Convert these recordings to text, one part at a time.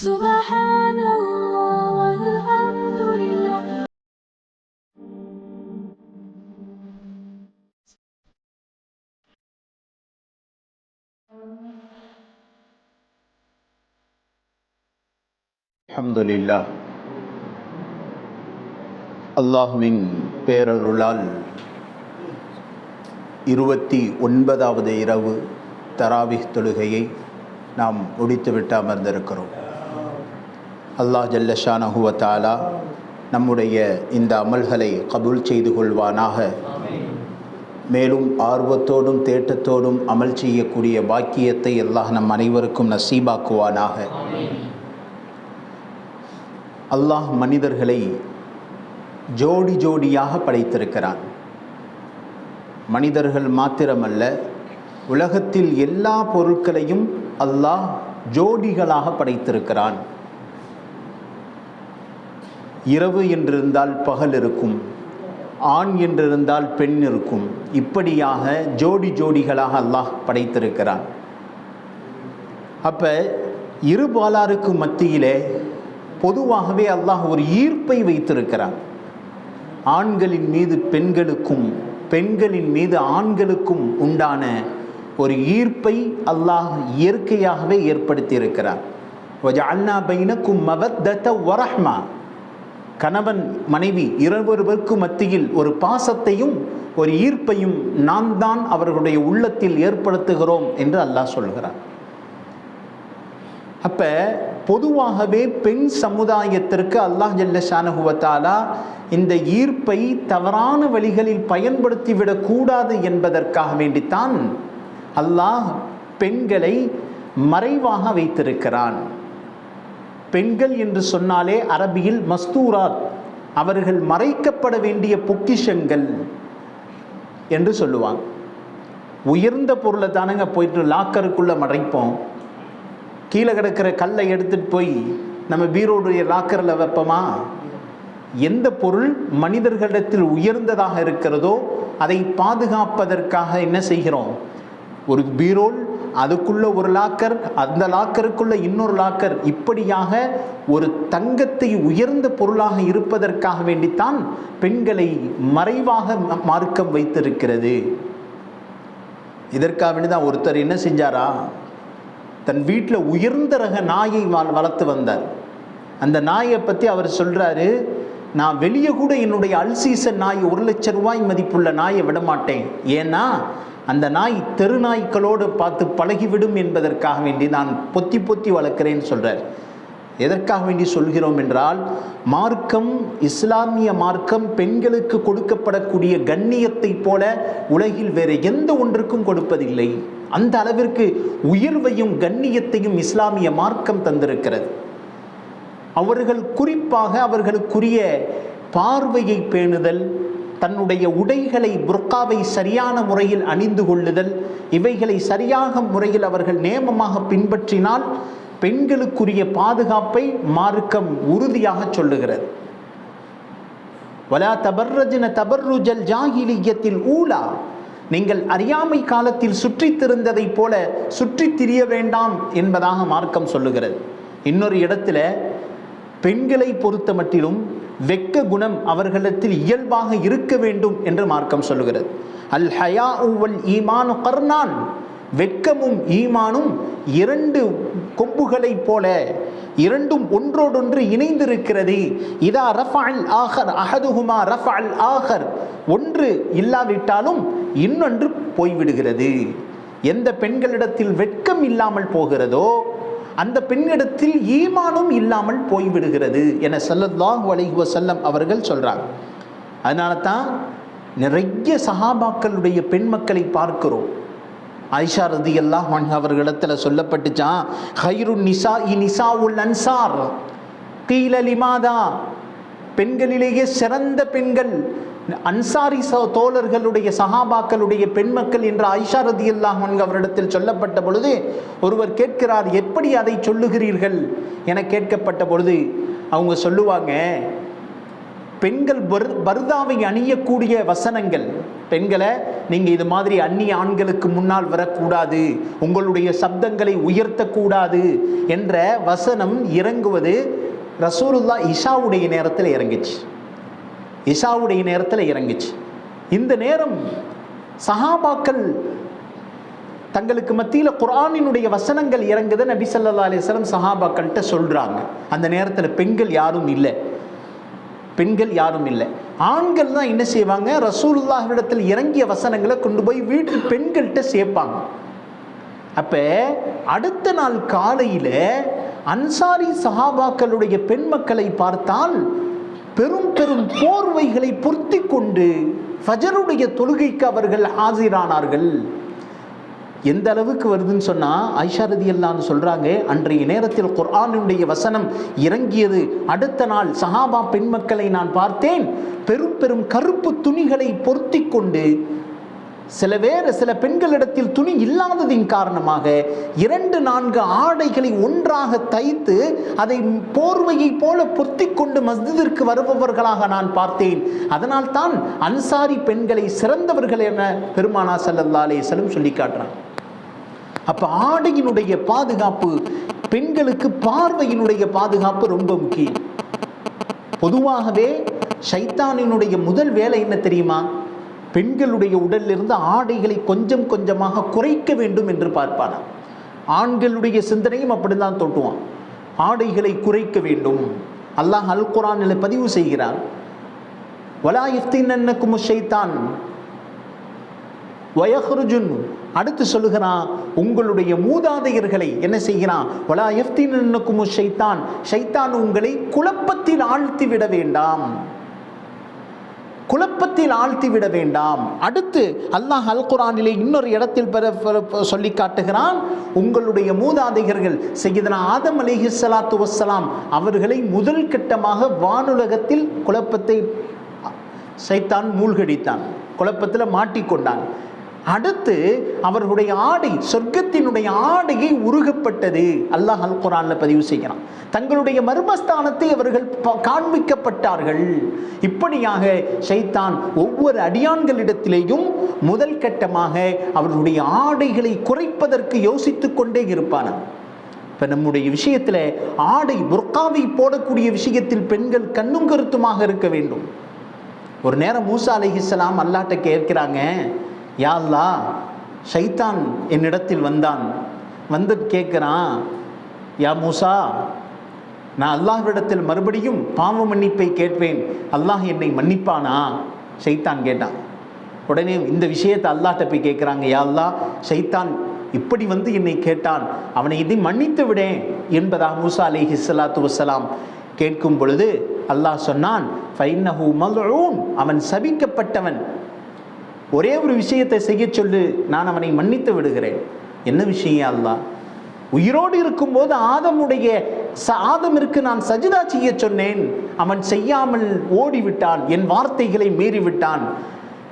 سبحان الله والحمد لله. அல்ஹம்துலில்லாஹ். அல்லாஹ்வின் பேரருளால் 29வது இரவு தராவிஹ் தொழுகையை நாம் முடித்துவிட்டு அமர்ந்திருக்கிறோம். அல்லாஹ் ஜல்ல ஷானஹு வ தஆலா நம்முடைய இந்த அமல்களை கபூல் செய்து கொள்வானாக. மேலும் ஆர்வத்தோடும் தேட்டத்தோடும் அமல் செய்யக்கூடிய பாக்கியத்தை அல்லாஹ் நம் அனைவருக்கும் நசீபாக்குவானாக. அல்லாஹ் மனிதர்களை ஜோடி ஜோடியாக படைத்திருக்கிறான். மனிதர்கள் மாத்திரமல்ல, உலகத்தில் எல்லா பொருட்களையும் அல்லாஹ் ஜோடிகளாக படைத்திருக்கிறான். இரவு என்றிருந்தால் பகல் இருக்கும், ஆண் என்றிருந்தால் பெண் இருக்கும். இப்படியாக ஜோடி ஜோடிகளாக அல்லாஹ் படைத்திருக்கிறான். அப்போ இருபாலாருக்கு மத்தியிலே பொதுவாகவே அல்லாஹ் ஒரு ஈர்ப்பை வைத்திருக்கிறான். ஆண்களின் மீது பெண்களுக்கும், பெண்களின் மீது ஆண்களுக்கும் உண்டான ஒரு ஈர்ப்பை அல்லாஹ் இயற்கையாகவே ஏற்படுத்தியிருக்கிறார். வஜஅல்னா பைனக்கும் மவத்தத வரஹ்மா, கணவன் மனைவி இருவருக்கு மத்தியில் ஒரு பாசத்தையும் ஒரு ஈர்ப்பையும் நாம் தான் அவர்களுடைய உள்ளத்தில் ஏற்படுத்துகிறோம் என்று அல்லாஹ் சொல்கிறார். அப்ப பொதுவாகவே பெண் சமுதாயத்திற்கு அல்லாஹ் ஜல்ல ஷானஹு வ தஆலா இந்த ஈர்ப்பை தவறான வழிகளில் பயன்படுத்திவிடக் கூடாது என்பதற்காக வேண்டித்தான் அல்லாஹ் பெண்களை மறைவாக வைத்திருக்கிறான். பெண்கள் என்று சொன்னாலே அரபியில் மஸ்தூராத், அவர்கள் மறைக்கப்பட வேண்டிய பொக்கிஷங்கள் என்று சொல்லுவாங்க. உயர்ந்த பொருளை தானங்க போயிட்டு லாக்கருக்குள்ளே மறைப்போம். கீழே கிடக்கிற கல்லை எடுத்துகிட்டு போய் நம்ம பீரோடைய லாக்கரில் வைப்போமா? எந்த பொருள் மனிதர்களிடத்தில் உயர்ந்ததாக இருக்கிறதோ அதை பாதுகாப்பதற்காக என்ன செய்கிறோம்? ஒரு பீரோல், அதுக்குள்ள ஒரு லாக்கர், அந்த லாக்கருக்குள்ள இன்னொரு லாக்கர், இப்படியாக ஒரு தங்கத்தை உயர்ந்த பொருளாக இருப்பதற்காக வேண்டித்தான் பெண்களை மறைவாக மார்க்கம் வைத்திருக்கிறது. இதற்காக வேண்டிதான் ஒருத்தர் என்ன செஞ்சாரா, தன் வீட்டில் உயர்ந்த ரக நாயை வளர்த்து வந்தார். அந்த நாயை பற்றி அவர் சொல்கிறாரு, நான் வெளியே கூட என்னுடைய அல்சீசன் நாய் 1 லட்சம் ரூபாய் மதிப்புள்ள நாயை விடமாட்டேன். ஏன்னா அந்த நாய் தெரு நாய்க்களோடு பார்த்து பழகிவிடும் என்பதற்காக வேண்டி நான் பொத்தி பொத்தி வளர்க்கிறேன்னு சொல்கிறார். எதற்காக வேண்டி சொல்கிறோம் என்றால், மார்க்கம், இஸ்லாமிய மார்க்கம் பெண்களுக்கு கொடுக்கப்படக்கூடிய கண்ணியத்தை போல உலகில் வேறு எந்த ஒன்றுக்கும் கொடுப்பதில்லை. அந்த அளவிற்கு உயர்வையும் கண்ணியத்தையும் இஸ்லாமிய மார்க்கம் தந்திருக்கிறது. அவர்கள் குறிப்பாக அவர்களுக்குரிய பார்வையை பேணுதல், தன்னுடைய உடைகளை, புர்காவை சரியான முறையில் அணிந்து கொள்ளுதல், இவைகளை சரியாக முறையில் அவர்கள் நேமமாக பின்பற்றினால் பெண்களுக்குரிய பாதுகாப்பை மார்க்கம் உறுதியாக சொல்லுகிறது. வலா தபர்ரஜ்ன தபர்ருஜல் ஜாஹிலிய்யத்தில் ஊலா, நீங்கள் அறியாமை காலத்தில் சுற்றித் திரிந்ததை போல சுற்றித் திரிய வேண்டாம் என்பதாக மார்க்கம் சொல்லுகிறது. இன்னொரு இடத்துல பெண்களை பொறுத்த மட்டிலும் வெட்க குணம் அவர்களிடத்தில் இயல்பாக இருக்க வேண்டும் என்று மார்க்கம் சொல்லுகிறது. அல் ஹயாஉ வல் ஈமானு கர்னான், வெட்கமும் ஈமானும் 2 கொம்புகளை போல, இரண்டும் ஒன்றோடொன்று இணைந்திருக்கிறது. இதா ரஃபஅல் ஆகர் அஹதுஹுமா ரஃபஅல் ஆகர், ஒன்று இல்லாவிட்டாலும் இன்னொன்று போய்விடுகிறது. எந்த பெண்களிடத்தில் வெட்கம் இல்லாமல் போகிறதோ அந்த பெண்ணிடத்தில் ஈமானும் இல்லாமல் போய்விடுகிறது என ஸல்லல்லாஹு அலைஹி வஸல்லம் அவர்கள் சொல்றாங்க. அதனால தான் நிறைய சஹாபாக்களுடைய பெண் மக்களை பார்க்கிறோம். ஆயிஷா ரலியல்லாஹு அன்ஹா அவர்களிடத்தில் சொல்லப்பட்டுச்சான், ஹைருன் நிசாஇ நிசாஉல் அன்சார் கீல லிமாதா, பெண்களிலேயே சிறந்த பெண்கள் அன்சாரி தோழர்களுடைய சஹாபாக்களுடைய பெண்மக்கள் என்ற ஆயிஷா ரலியல்லாஹு அன்ஹா அவரிடத்தில் சொல்லப்பட்ட பொழுது ஒருவர் கேட்கிறார், எப்படி அதை சொல்லுகிறீர்கள் என கேட்கப்பட்ட பொழுது அவங்க சொல்லுவாங்க, பெண்கள் பர்தாவை அணியக்கூடிய வசனங்கள், பெண்களை நீங்கள் இது மாதிரி அந்நிய ஆண்களுக்கு முன்னால் வரக்கூடாது, உங்களுடைய சப்தங்களை உயர்த்தக்கூடாது என்ற வசனம் இறங்குவது ரசூலுல்லாஹ் இஷாவுடைய நேரத்தில் இறங்குச்சு. இஷாவுடைய நேரத்தில் இறங்குச்சு. இந்த நேரம் சஹாபாக்கள் தங்களுக்கு மத்தியில் குர்ஆனினுடைய வசனங்கள் இறங்குது. நபி ஸல்லல்லாஹு அலைஹி வஸல்லம் சஹாபாக்கள்கிட்ட சொல்றாங்க. அந்த நேரத்தில் பெண்கள் யாரும் இல்லை, பெண்கள் யாரும் இல்லை. ஆண்கள் தான் என்ன செய்வாங்க, ரசூலுல்லாஹ்விடத்தில் இறங்கிய வசனங்களை கொண்டு போய் வீட்டு பெண்கள்கிட்ட சேர்ப்பாங்க. அப்போ அடுத்த நாள் காலையில் அன்சாரி சஹாபாக்களுடைய பெண் மக்களை பார்த்தால் பெரும் பெரும் போர்வைகளை பொருத்தி கொண்டு ஃபஜருடைய தொழுகைக்கு அவர்கள் ஆஜரானார்கள். எந்த அளவுக்கு வருதுன்னு சொன்னால் ஆயிஷா ரலியல்லாஹு அன்ஹா சொல்கிறாங்க, அன்றைய நேரத்தில் குர்ஆனுடைய வசனம் இறங்கியது. அடுத்த நாள் சஹாபா பெண் மக்களை நான் பார்த்தேன், பெரும் பெரும் கருப்பு துணிகளை பொருத்தி கொண்டு, சில பெண்களிடத்தில் துணி இல்லாததின் காரணமாக 2-4 ஆடைகளை ஒன்றாக தைத்து அதை போர்வையை போல பொருத்தி கொண்டு மஸ்ஜிதிற்கு வருபவர்களாக நான் பார்த்தேன். அதனால் தான் அன்சாரி பெண்களை சிறந்தவர்கள் என பெருமானார் ஸல்லல்லாஹு அலைஹி வஸல்லம் சொல்லி காட்டுறாங்க. அப்ப ஆடையினுடைய பாதுகாப்பு, பெண்களுக்கு பார்வையினுடைய பாதுகாப்பு ரொம்ப முக்கியம். பொதுவாகவே ஷைத்தானினுடைய முதல் வேலை என்ன தெரியுமா, பெண்களுடைய உடலிலிருந்து ஆடைகளை கொஞ்சம் கொஞ்சமாக குறைக்க வேண்டும் என்று பார்ப்பான். ஆண்களுடைய சிந்தனையும் அப்படித்தான் தோட்டுவான், ஆடைகளை குறைக்க வேண்டும். அல்லாஹ் அல் குர்ஆனில் பதிவு செய்கிறான், வலா யஃப்தினன்னக்கும் ஷைத்தான் வயஹ்ருஜுன். அடுத்து சொல்லுகிறான், உங்களுடைய மூதாதையர்களை என்ன செய்கிறான், வலா யஃப்தினன்னக்கும் ஷைத்தான், ஷைத்தான் உங்களை குழப்பத்தில் ஆழ்த்தி விட வேண்டாம், குழப்பத்தில் ஆழ்த்தி விட வேண்டாம். அடுத்து அல்லாஹ் அல் குர்ஆனிலே இன்னொரு இடத்தில் சொல்லி காட்டுகிறான், உங்களுடைய மூதாதையர்கள் சய்யிதனா ஆதம் அலைஹிஸ்ஸலாத்து வஸ்ஸலாம் அவர்களை முதல் கட்டமாக வானுலகத்தில் குழப்பத்தை ஷைத்தான் மூழ்கடித்தான், குழப்பத்தில் மாட்டிக்கொண்டான். அடுத்து அவர்களுடைய ஆடை, சொர்க்கத்தினுடைய ஆடையை உருகப்பட்டது. அல்லாஹ் அல் குர்ஆன்ல பதிவு செய்கிறான், தங்களுடைய மர்மஸ்தானத்தை அவர்கள் காண்பிக்கப்பட்டார்கள். இப்படியாக ஷைத்தான் ஒவ்வொரு அடியான்களிடத்திலேயும் முதல் கட்டமாக அவர்களுடைய ஆடைகளை குறைப்பதற்கு யோசித்து கொண்டே இருப்பான். இப்போ நம்முடைய விஷயத்தில் ஆடை புர்காவை போடக்கூடிய விஷயத்தில் பெண்கள் கண்ணும் கருத்துமாக இருக்க வேண்டும். ஒரு நேரம் மூசா அலைஹிஸ்ஸலாம் அல்லாஹ்ட்ட கேட்கிறாங்க, யா அல்லாஹ், ஷைத்தான் என்னிடத்தில் வந்தான், வந்து கேட்குறான், யா மூசா, நான் அல்லாஹ்விடத்தில் மறுபடியும் பாவ மன்னிப்பை கேட்பேன், அல்லாஹ் என்னை மன்னிப்பானா? ஷைத்தான் கேட்டான். உடனே இந்த விஷயத்தை அல்லாஹ்ட்ட போய் கேட்குறாங்க, யா அல்லாஹ், ஷைத்தான் இப்படி வந்து என்னை கேட்டான், அவனை இதை மன்னித்து விடேன் என்பதாக மூசா அலைஹிஸ்ஸலாத்து வஸ்ஸலாம் கேட்கும் பொழுது அல்லாஹ் சொன்னான், ஃபைன்னஹு மல்ஊன், அவன் சபிக்கப்பட்டவன், ஒரே ஒரு விஷயத்தை செய்ய சொல்லு, நான் அவனை மன்னித்து விடுகிறேன். என்ன விஷயம் அல்லாஹ்? உயிரோடு இருக்கும்போது ஆதமிற்கு நான் சஜிதா செய்ய சொன்னேன், அவன் செய்யாமல் ஓடிவிட்டான், என் வார்த்தைகளை மீறிவிட்டான்.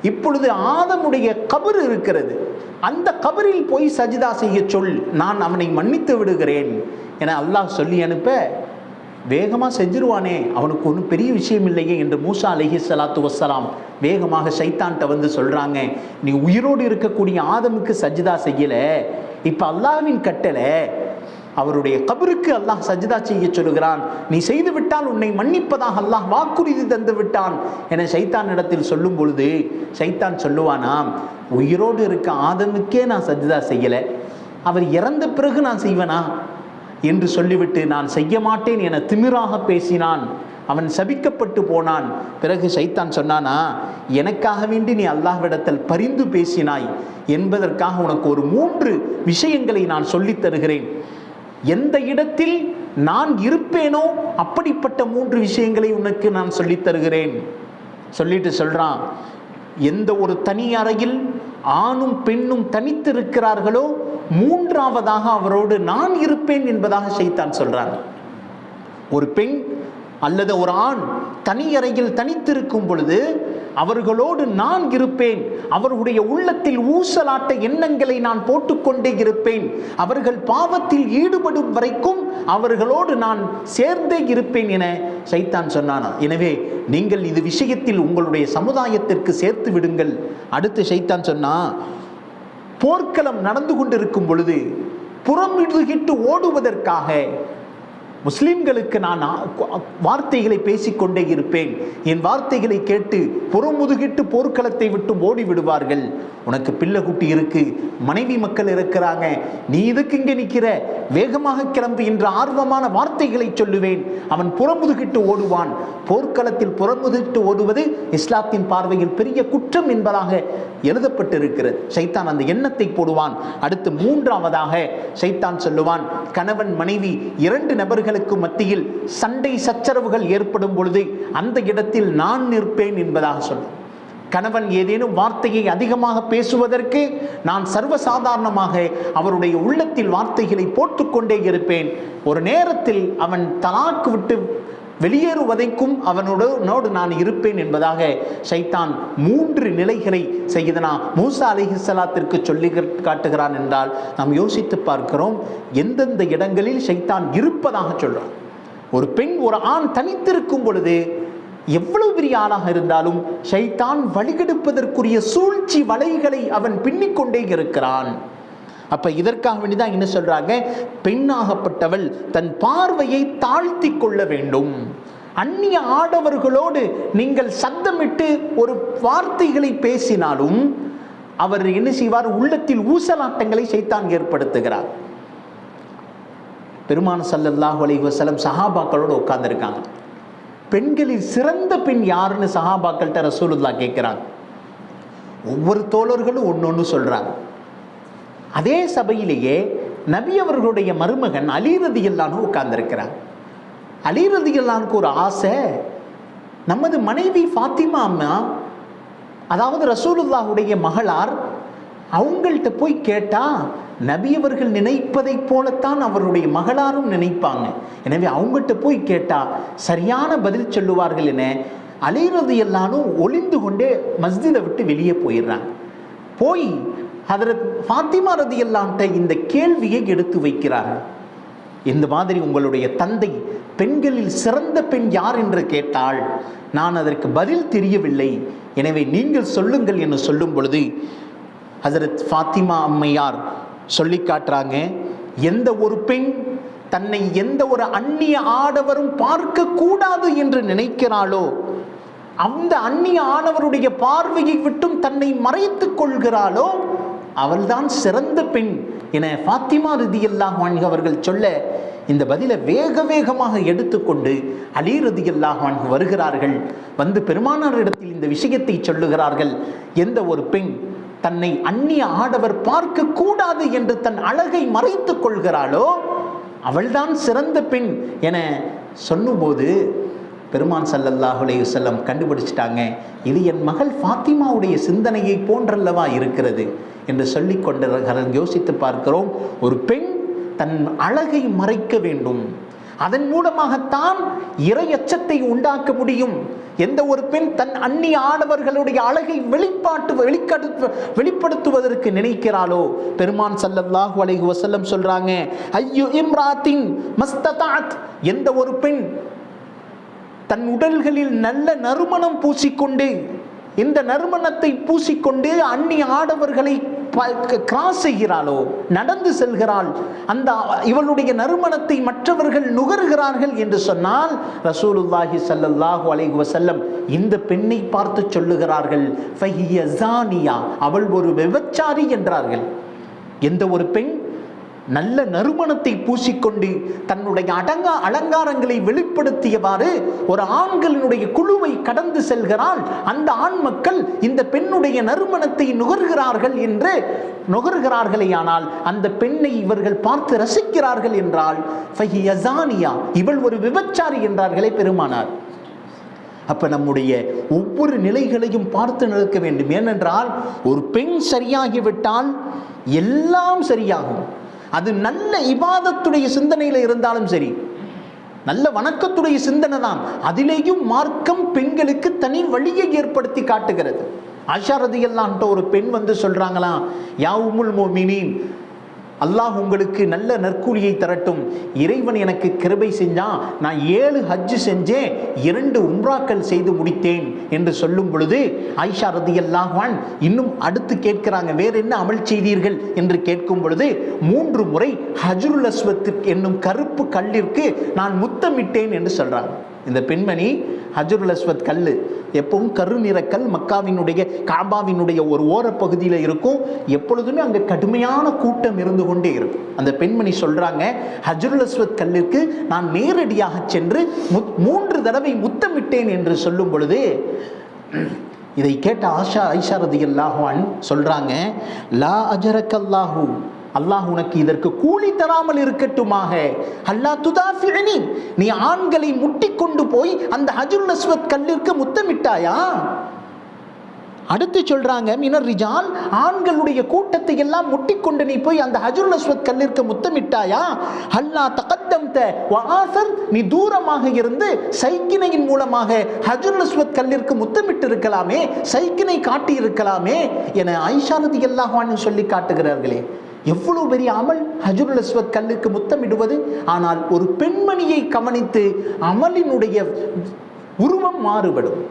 இப்பொழுது ஆதமுடைய கபர் இருக்கிறது, அந்த கபரில் போய் சஜிதா செய்ய சொல், நான் அவனை மன்னித்து விடுகிறேன் என அல்லாஹ் சொல்லி அனுப்ப, வேகமாக செஞ்சிருவானே, அவனுக்கு ஒன்றும் பெரிய விஷயம் இல்லையே என்று மூசா அலைஹிஸ்ஸலாத்து வஸ்ஸலாம் வேகமாக ஷைத்தான்கிட்ட வந்து சொல்கிறாங்க, நீ உயிரோடு இருக்கக்கூடிய ஆதமுக்கு சஜிதா செய்யலை, இப்போ அல்லாஹ்வின் கட்டளை, அவருடைய கபருக்கு அல்லாஹ் சஜிதா செய்ய சொல்கிறான், நீ செய்து விட்டால் உன்னை மன்னிப்பதாக அல்லாஹ் வாக்குறுதி தந்து விட்டான் என ஷைத்தான் இடத்தில் சொல்லும் பொழுது ஷைத்தான் சொல்லுவானாம், உயிரோடு இருக்க ஆதமுக்கே நான் சஜிதா செய்யலை, அவர் இறந்த பிறகு நான் செய்வேனா என்று சொல்லிவிட்டு நான் செய்ய மாட்டேன் என திமிராக பேசினான். அவன் சபிக்கப்பட்டு போனான். பிறகு ஷைத்தான் சொன்னானா, எனக்காக வேண்டி நீ அல்லாஹ்விடத்தில் பரிந்து பேசினாய் என்பதற்காக உனக்கு ஒரு 3 விஷயங்களை நான் சொல்லித் தருகிறேன், எந்த இடத்தில் நான் இருப்பேனோ அப்படிப்பட்ட 3 விஷயங்களை உனக்கு நான் சொல்லித் தருகிறேன். சொல்லிட்டு சொல்றான், எந்த ஒரு தனி அறையில் ஆணும் பெண்ணும் தனித்து இருக்கிறார்களோ 3ஆவதாக அவரோடு நான் இருப்பேன் என்பதாக ஷைத்தான் சொல்றான். ஒரு பெண் அல்லது ஒரு ஆண் தனி அறையில் தனித்திருக்கும் பொழுது அவர்களோடு நான் இருப்பேன், அவர்களுடைய உள்ளத்தில் ஊசலாட்ட எண்ணங்களை நான் போட்டுக்கொண்டே இருப்பேன், அவர்கள் பாவத்தில் ஈடுபடும் வரைக்கும் அவர்களோடு நான் சேர்ந்தே இருப்பேன் என ஷைத்தான் சொன்னானா. எனவே நீங்கள் இது விஷயத்தில் உங்களுடைய சமுதாயத்திற்கு சேர்த்து விடுங்கள். அடுத்து ஷைத்தான் சொன்னா, போர்க்களம் நடந்து கொண்டிருக்கும் பொழுது புறமிடுகிட்டு ஓடுவதற்காக முஸ்லிம்களுக்கு நான் வார்த்தைகளை பேசிக்கொண்டே இருப்பேன். என் வார்த்தைகளை கேட்டு புறமுதுகிட்டு போர்க்களத்தை விட்டு ஓடி விடுவார்கள். உனக்கு பிள்ளை குட்டி இருக்கு, மனைவி மக்கள் இருக்கிறாங்க, நீ இதுக்கு இங்கே நிற்கிற, வேகமாக கிளம்பு என்ற ஆர்வமான வார்த்தைகளை சொல்லுவேன். அவன் புறமுதுகிட்டு ஓடுவான். போர்க்களத்தில் புறமுதுகிட்டு ஓடுவது இஸ்லாத்தின் பார்வையில் பெரிய குற்றம் என்பதாக எழுதப்பட்டிருக்கிறது. ஷைத்தான் அந்த எண்ணத்தை போடுவான். அடுத்து மூன்றாவதாக ஷைத்தான் சொல்லுவான், கணவன் மனைவி இரண்டு நபர்களுக்கு மத்தியில் சண்டை சச்சரவுகள் ஏற்படும் பொழுது அந்த இடத்தில் நான் நிற்பேன் என்பதாக சொல்லும். கணவன் ஏதேனும் வார்த்தையை அதிகமாக பேசுவதற்கு நான் சர்வசாதாரணமாக அவருடைய உள்ளத்தில் வார்த்தைகளை போட்டுக்கொண்டே இருப்பேன். ஒரு நேரத்தில் அவன் தலாக்கு விட்டு வெளியேறுவதைக்கும் அவனோடு நான் இருப்பேன் என்பதாக ஷைத்தான் மூன்று நிலைகளை சையதுனா மூசா அலைஹிஸ்ஸலாத்திற்கு சொல்லி காட்டுகிறான் என்றால் நாம் யோசித்து பார்க்கிறோம், எந்தெந்த இடங்களில் ஷைத்தான் இருப்பதாக சொல்றான். ஒரு பெண் ஒரு ஆண் தனித்திருக்கும் பொழுது எவ்வளவு பெரிய ஆளாக இருந்தாலும் ஷைத்தான் வழிகெடுப்பதற்குரிய சூழ்ச்சி வலைகளை அவன் பின்னிக்கொண்டே இருக்கிறான். அப்ப இதற்காக வேண்டிதான் என்ன சொல்றாங்க, பெண்ணாகப்பட்டவள் தன் பார்வையை தாழ்த்தி கொள்ள வேண்டும். அந்நிய ஆடவர்களோடு நீங்கள் சத்தமிட்டு ஒரு வார்த்தைகளை பேசினாலும் அவர் என்ன செய்வார், உள்ளத்தில் ஊசலாட்டங்களை ஷைத்தான் ஏற்படுத்துகிறார். பெருமான் ஸல்லல்லாஹு அலைஹி வஸல்லம் சஹாபாக்களோடு உட்கார்ந்துருக்காங்க. பெண்களில் சிறந்த பெண் யாருன்னு சஹாபாக்கள்கிட்ட ரசூலுல்லாஹ் கேட்கிறாங்க. ஒவ்வொரு தோழர்களும் ஒன்னொன்னு சொல்றாங்க. அதே சபையிலேயே நபி அவர்களுடைய மருமகன் அலி ரலியல்லாஹு அன்ஹு உட்கார்ந்திருக்கிறார். அலி ரலியல்லாஹு அன்ஹுக்கு ஒரு ஆசை, நமது மனைவி ஃபாத்திமா அம்மா, அதாவது ரசூலுல்லாஹுடைய மகளார், அவங்கள்ட்ட போய் கேட்டா நபி அவர்கள் நினைப்பதை போலத்தான் அவருடைய மகளாரும் நினைப்பாங்க. எனவே அவங்கள்ட்ட போய் கேட்டா சரியான பதில் சொல்லுவார்கள் என அலி ரலியல்லாஹு அன்ஹு ஒளிந்து கொண்டே மஸ்ஜிதை விட்டு வெளியே போயிடுறாங்க. போய் ஹதரத் ஃபாத்திமா ரலியல்லாஹு அன்ஹா இந்த கேள்வியை எடுத்து வைக்கிறார்கள். இந்த மாதிரி உங்களுடைய தந்தை பெண்களில் சிறந்த பெண் யார் என்று கேட்டால் நான் அதற்கு பதில் தெரியவில்லை, எனவே நீங்கள் சொல்லுங்கள் என்று சொல்லும் பொழுது ஹதரத் ஃபாத்திமா அம்மையார் சொல்லி காட்டுறாங்க, எந்த ஒரு பெண் தன்னை எந்த ஒரு அந்நிய ஆடவரும் பார்க்க கூடாது என்று நினைக்கிறாளோ அந்த அந்நிய ஆடவருடைய பார்வையை விட்டும் தன்னை மறைத்துக் கொள்கிறாளோ அவள்தான் சிறந்த பெண் என ஃபாத்திமா ரலியல்லாஹு அன்ஹா அவர்கள் சொல்ல இந்த பதிலை வேக வேகமாக எடுத்துக்கொண்டு அலி ரலியல்லாஹு அன்ஹு வருகிறார்கள். வந்து பெருமானார் இடத்தில் இந்த விஷயத்தை சொல்லுகிறார்கள். எந்த ஒரு பெண் தன்னை அந்நிய ஆடவர் பார்க்க கூடாது என்று தன் அழகை மறைத்துக் கொள்கிறாளோ அவள்தான் சிறந்த பெண் என சொன்னபோது பெருமான் ஸல்லல்லாஹு அலைஹி வஸல்லம் கண்டுபிடிச்சிட்டாங்க, இது என் மகள் ஃபாத்திமாவுடைய சிந்தனையை போன்றல்லவா இருக்கிறது என்று சொல்லி கொண்டிருக்கிறார். யோசித்து பார்க்கிறோம், ஒரு பெண் தன் அழகை மறைக்க வேண்டும், அதன் மூலமாகத்தான் இறை அச்சத்தை உண்டாக்க முடியும். எந்த ஒரு பெண் தன் அந்நிய ஆடவர்களுடைய அழகை வெளிப்படுத்துவதற்கு நினைக்கிறாளோ பெருமான் ஸல்லல்லாஹு அலைஹி வஸல்லம் சொல்றாங்க, ஐயு இம்ராத்தின் மஸ்ததாத், எந்த ஒரு பெண் தன் உடல்களில் நல்ல நறுமணம் பூசிக்கொண்டு இந்த நறுமணத்தை பூசிக்கொண்டு அந்நிய ஆடவர்களை கிராஸ் செய்கிறாளோ, நடந்து செல்கிறாள், அந்த இவளுடைய நறுமணத்தை மற்றவர்கள் நுகர்கிறார்கள் என்று சொன்னால் ரசூலுல்லாஹி ஸல்லல்லாஹு அலைஹி வஸல்லம் இந்த பெண்ணை பார்த்து சொல்லுகிறார்கள், ஃபஹிய ஸானியா, அவள் ஒரு விபச்சாரி என்றார்கள். எந்த ஒரு பெண் நல்ல நறுமணத்தை பூசிக்கொண்டு தன்னுடைய அலங்காரங்களை வெளிப்படுத்தியவாறு ஒரு ஆண்களினுடைய குழுவை கடந்து செல்கிறாள், அந்த ஆண் மக்கள் இந்த பெண்ணுடைய நறுமணத்தை நுகர்கிறார்களேயானால் அந்த பெண்ணை இவர்கள் பார்த்து ரசிக்கிறார்கள் என்றால் ஃபஹிய ஸானியா, இவள் ஒரு விபச்சாரி என்றார்களே பெருமானார். அப்ப நம்முடைய ஒவ்வொரு நிலைகளையும் பார்த்து நிற்க வேண்டும். ஏனென்றால் ஒரு பெண் சரியாகிவிட்டால் எல்லாம் சரியாகும். அது நல்ல இபாதத்துடைய சிந்தனையில் இருந்தாலும் சரி, நல்ல வணக்கத்துடைய சிந்தனை தான், அதிலேயும் மார்க்கம் பெண்களுக்கு தனி வழியை ஏற்படுத்தி காட்டுகிறது. ஆயிஷா ரலியல்லாஹு அன்ஹா ஒரு பெண் வந்து சொல்றாங்களாம், யா உம்முல் முஃமினீன், அல்லாஹ் உங்களுக்கு நல்ல நற்கூலியை தரட்டும், இறைவன் எனக்கு கிருபை செஞ்சான், நான் 7 ஹஜ் செஞ்சேன், 2 உம்ராக்கள் செய்து முடித்தேன் என்று சொல்லும் பொழுது ஆயிஷா ரலியல்லாஹு அன்ஹா இன்னும் அடுத்து கேட்கிறாங்க, வேற என்ன அமல் செய்தீர்கள் என்று கேட்கும் பொழுது 3 முறை ஹஜ்ருல் அஸ்வத் என்னும் கருப்பு கல்லிற்கு நான் முத்தமிட்டேன் என்று சொல்றாங்க. இந்த பெண்மணி ஹஜ்ருல் அஸ்வத் கல் எப்பவும் கருநிறக்கல், மக்காவினுடைய காபாவினுடைய ஒரு ஓரப்பகுதியில் இருக்கும், எப்பொழுதுமே அங்கே கடுமையான கூட்டம் இருந்து கொண்டே இருக்கும். அந்த பெண்மணி சொல்றாங்க, ஹஜ்ருல் அஸ்வத் கல்லிற்கு நான் நேரடியாக சென்று 3 தடவை முத்தமிட்டேன் என்று சொல்லும் பொழுது இதை கேட்ட ஆயிஷா ரலியல்லாஹு அன்ஹா சொல்றாங்க, லா அஜரக்கல்லாஹு, அல்லாஹ் உனக்கு இதற்கு கூலி தராமல் இருக்கட்டுமாக, அல்லாஹ் துதாஃபினி, நீ ஆண்களை முட்டிக்கொண்டு போய் அந்த ஹஜ்ருல் அஸ்வத் கல்லிற்கு முத்தமிட்டாயா? அடுத்து சொல்றாங்க, மினர் ரிஜால், ஆண்களுடைய கூட்டத்தை எல்லாம் முட்டிக்கொண்டு நீ போய் அந்த ஹஜ்ருல் அஸ்வத் கல்லிற்கு முத்தமிட்டாயா? அல்லாஹ் தகத்தம்த வஆசர், நீ தூரமாக இருந்து சைக்கினையின் மூலமாக ஹஜ்ருல் அஸ்வத் கல்லிற்கு முத்தமிட்டு இருக்கலாமே, சைக்கினை காட்டி இருக்கலாமே என ஆயிஷா ரலியல்லாஹு அன்ஹா சொல்லி காட்டுகிறார்களே. எவ்வளவு பெரிய அமல் ஹஜ்ருல் அஸ்வத் கல்லுக்கு முத்தமிடுவது. ஆனால் ஒரு பெண்மணியை கவனித்து அமலினுடைய உருவம் மாறுபடும்.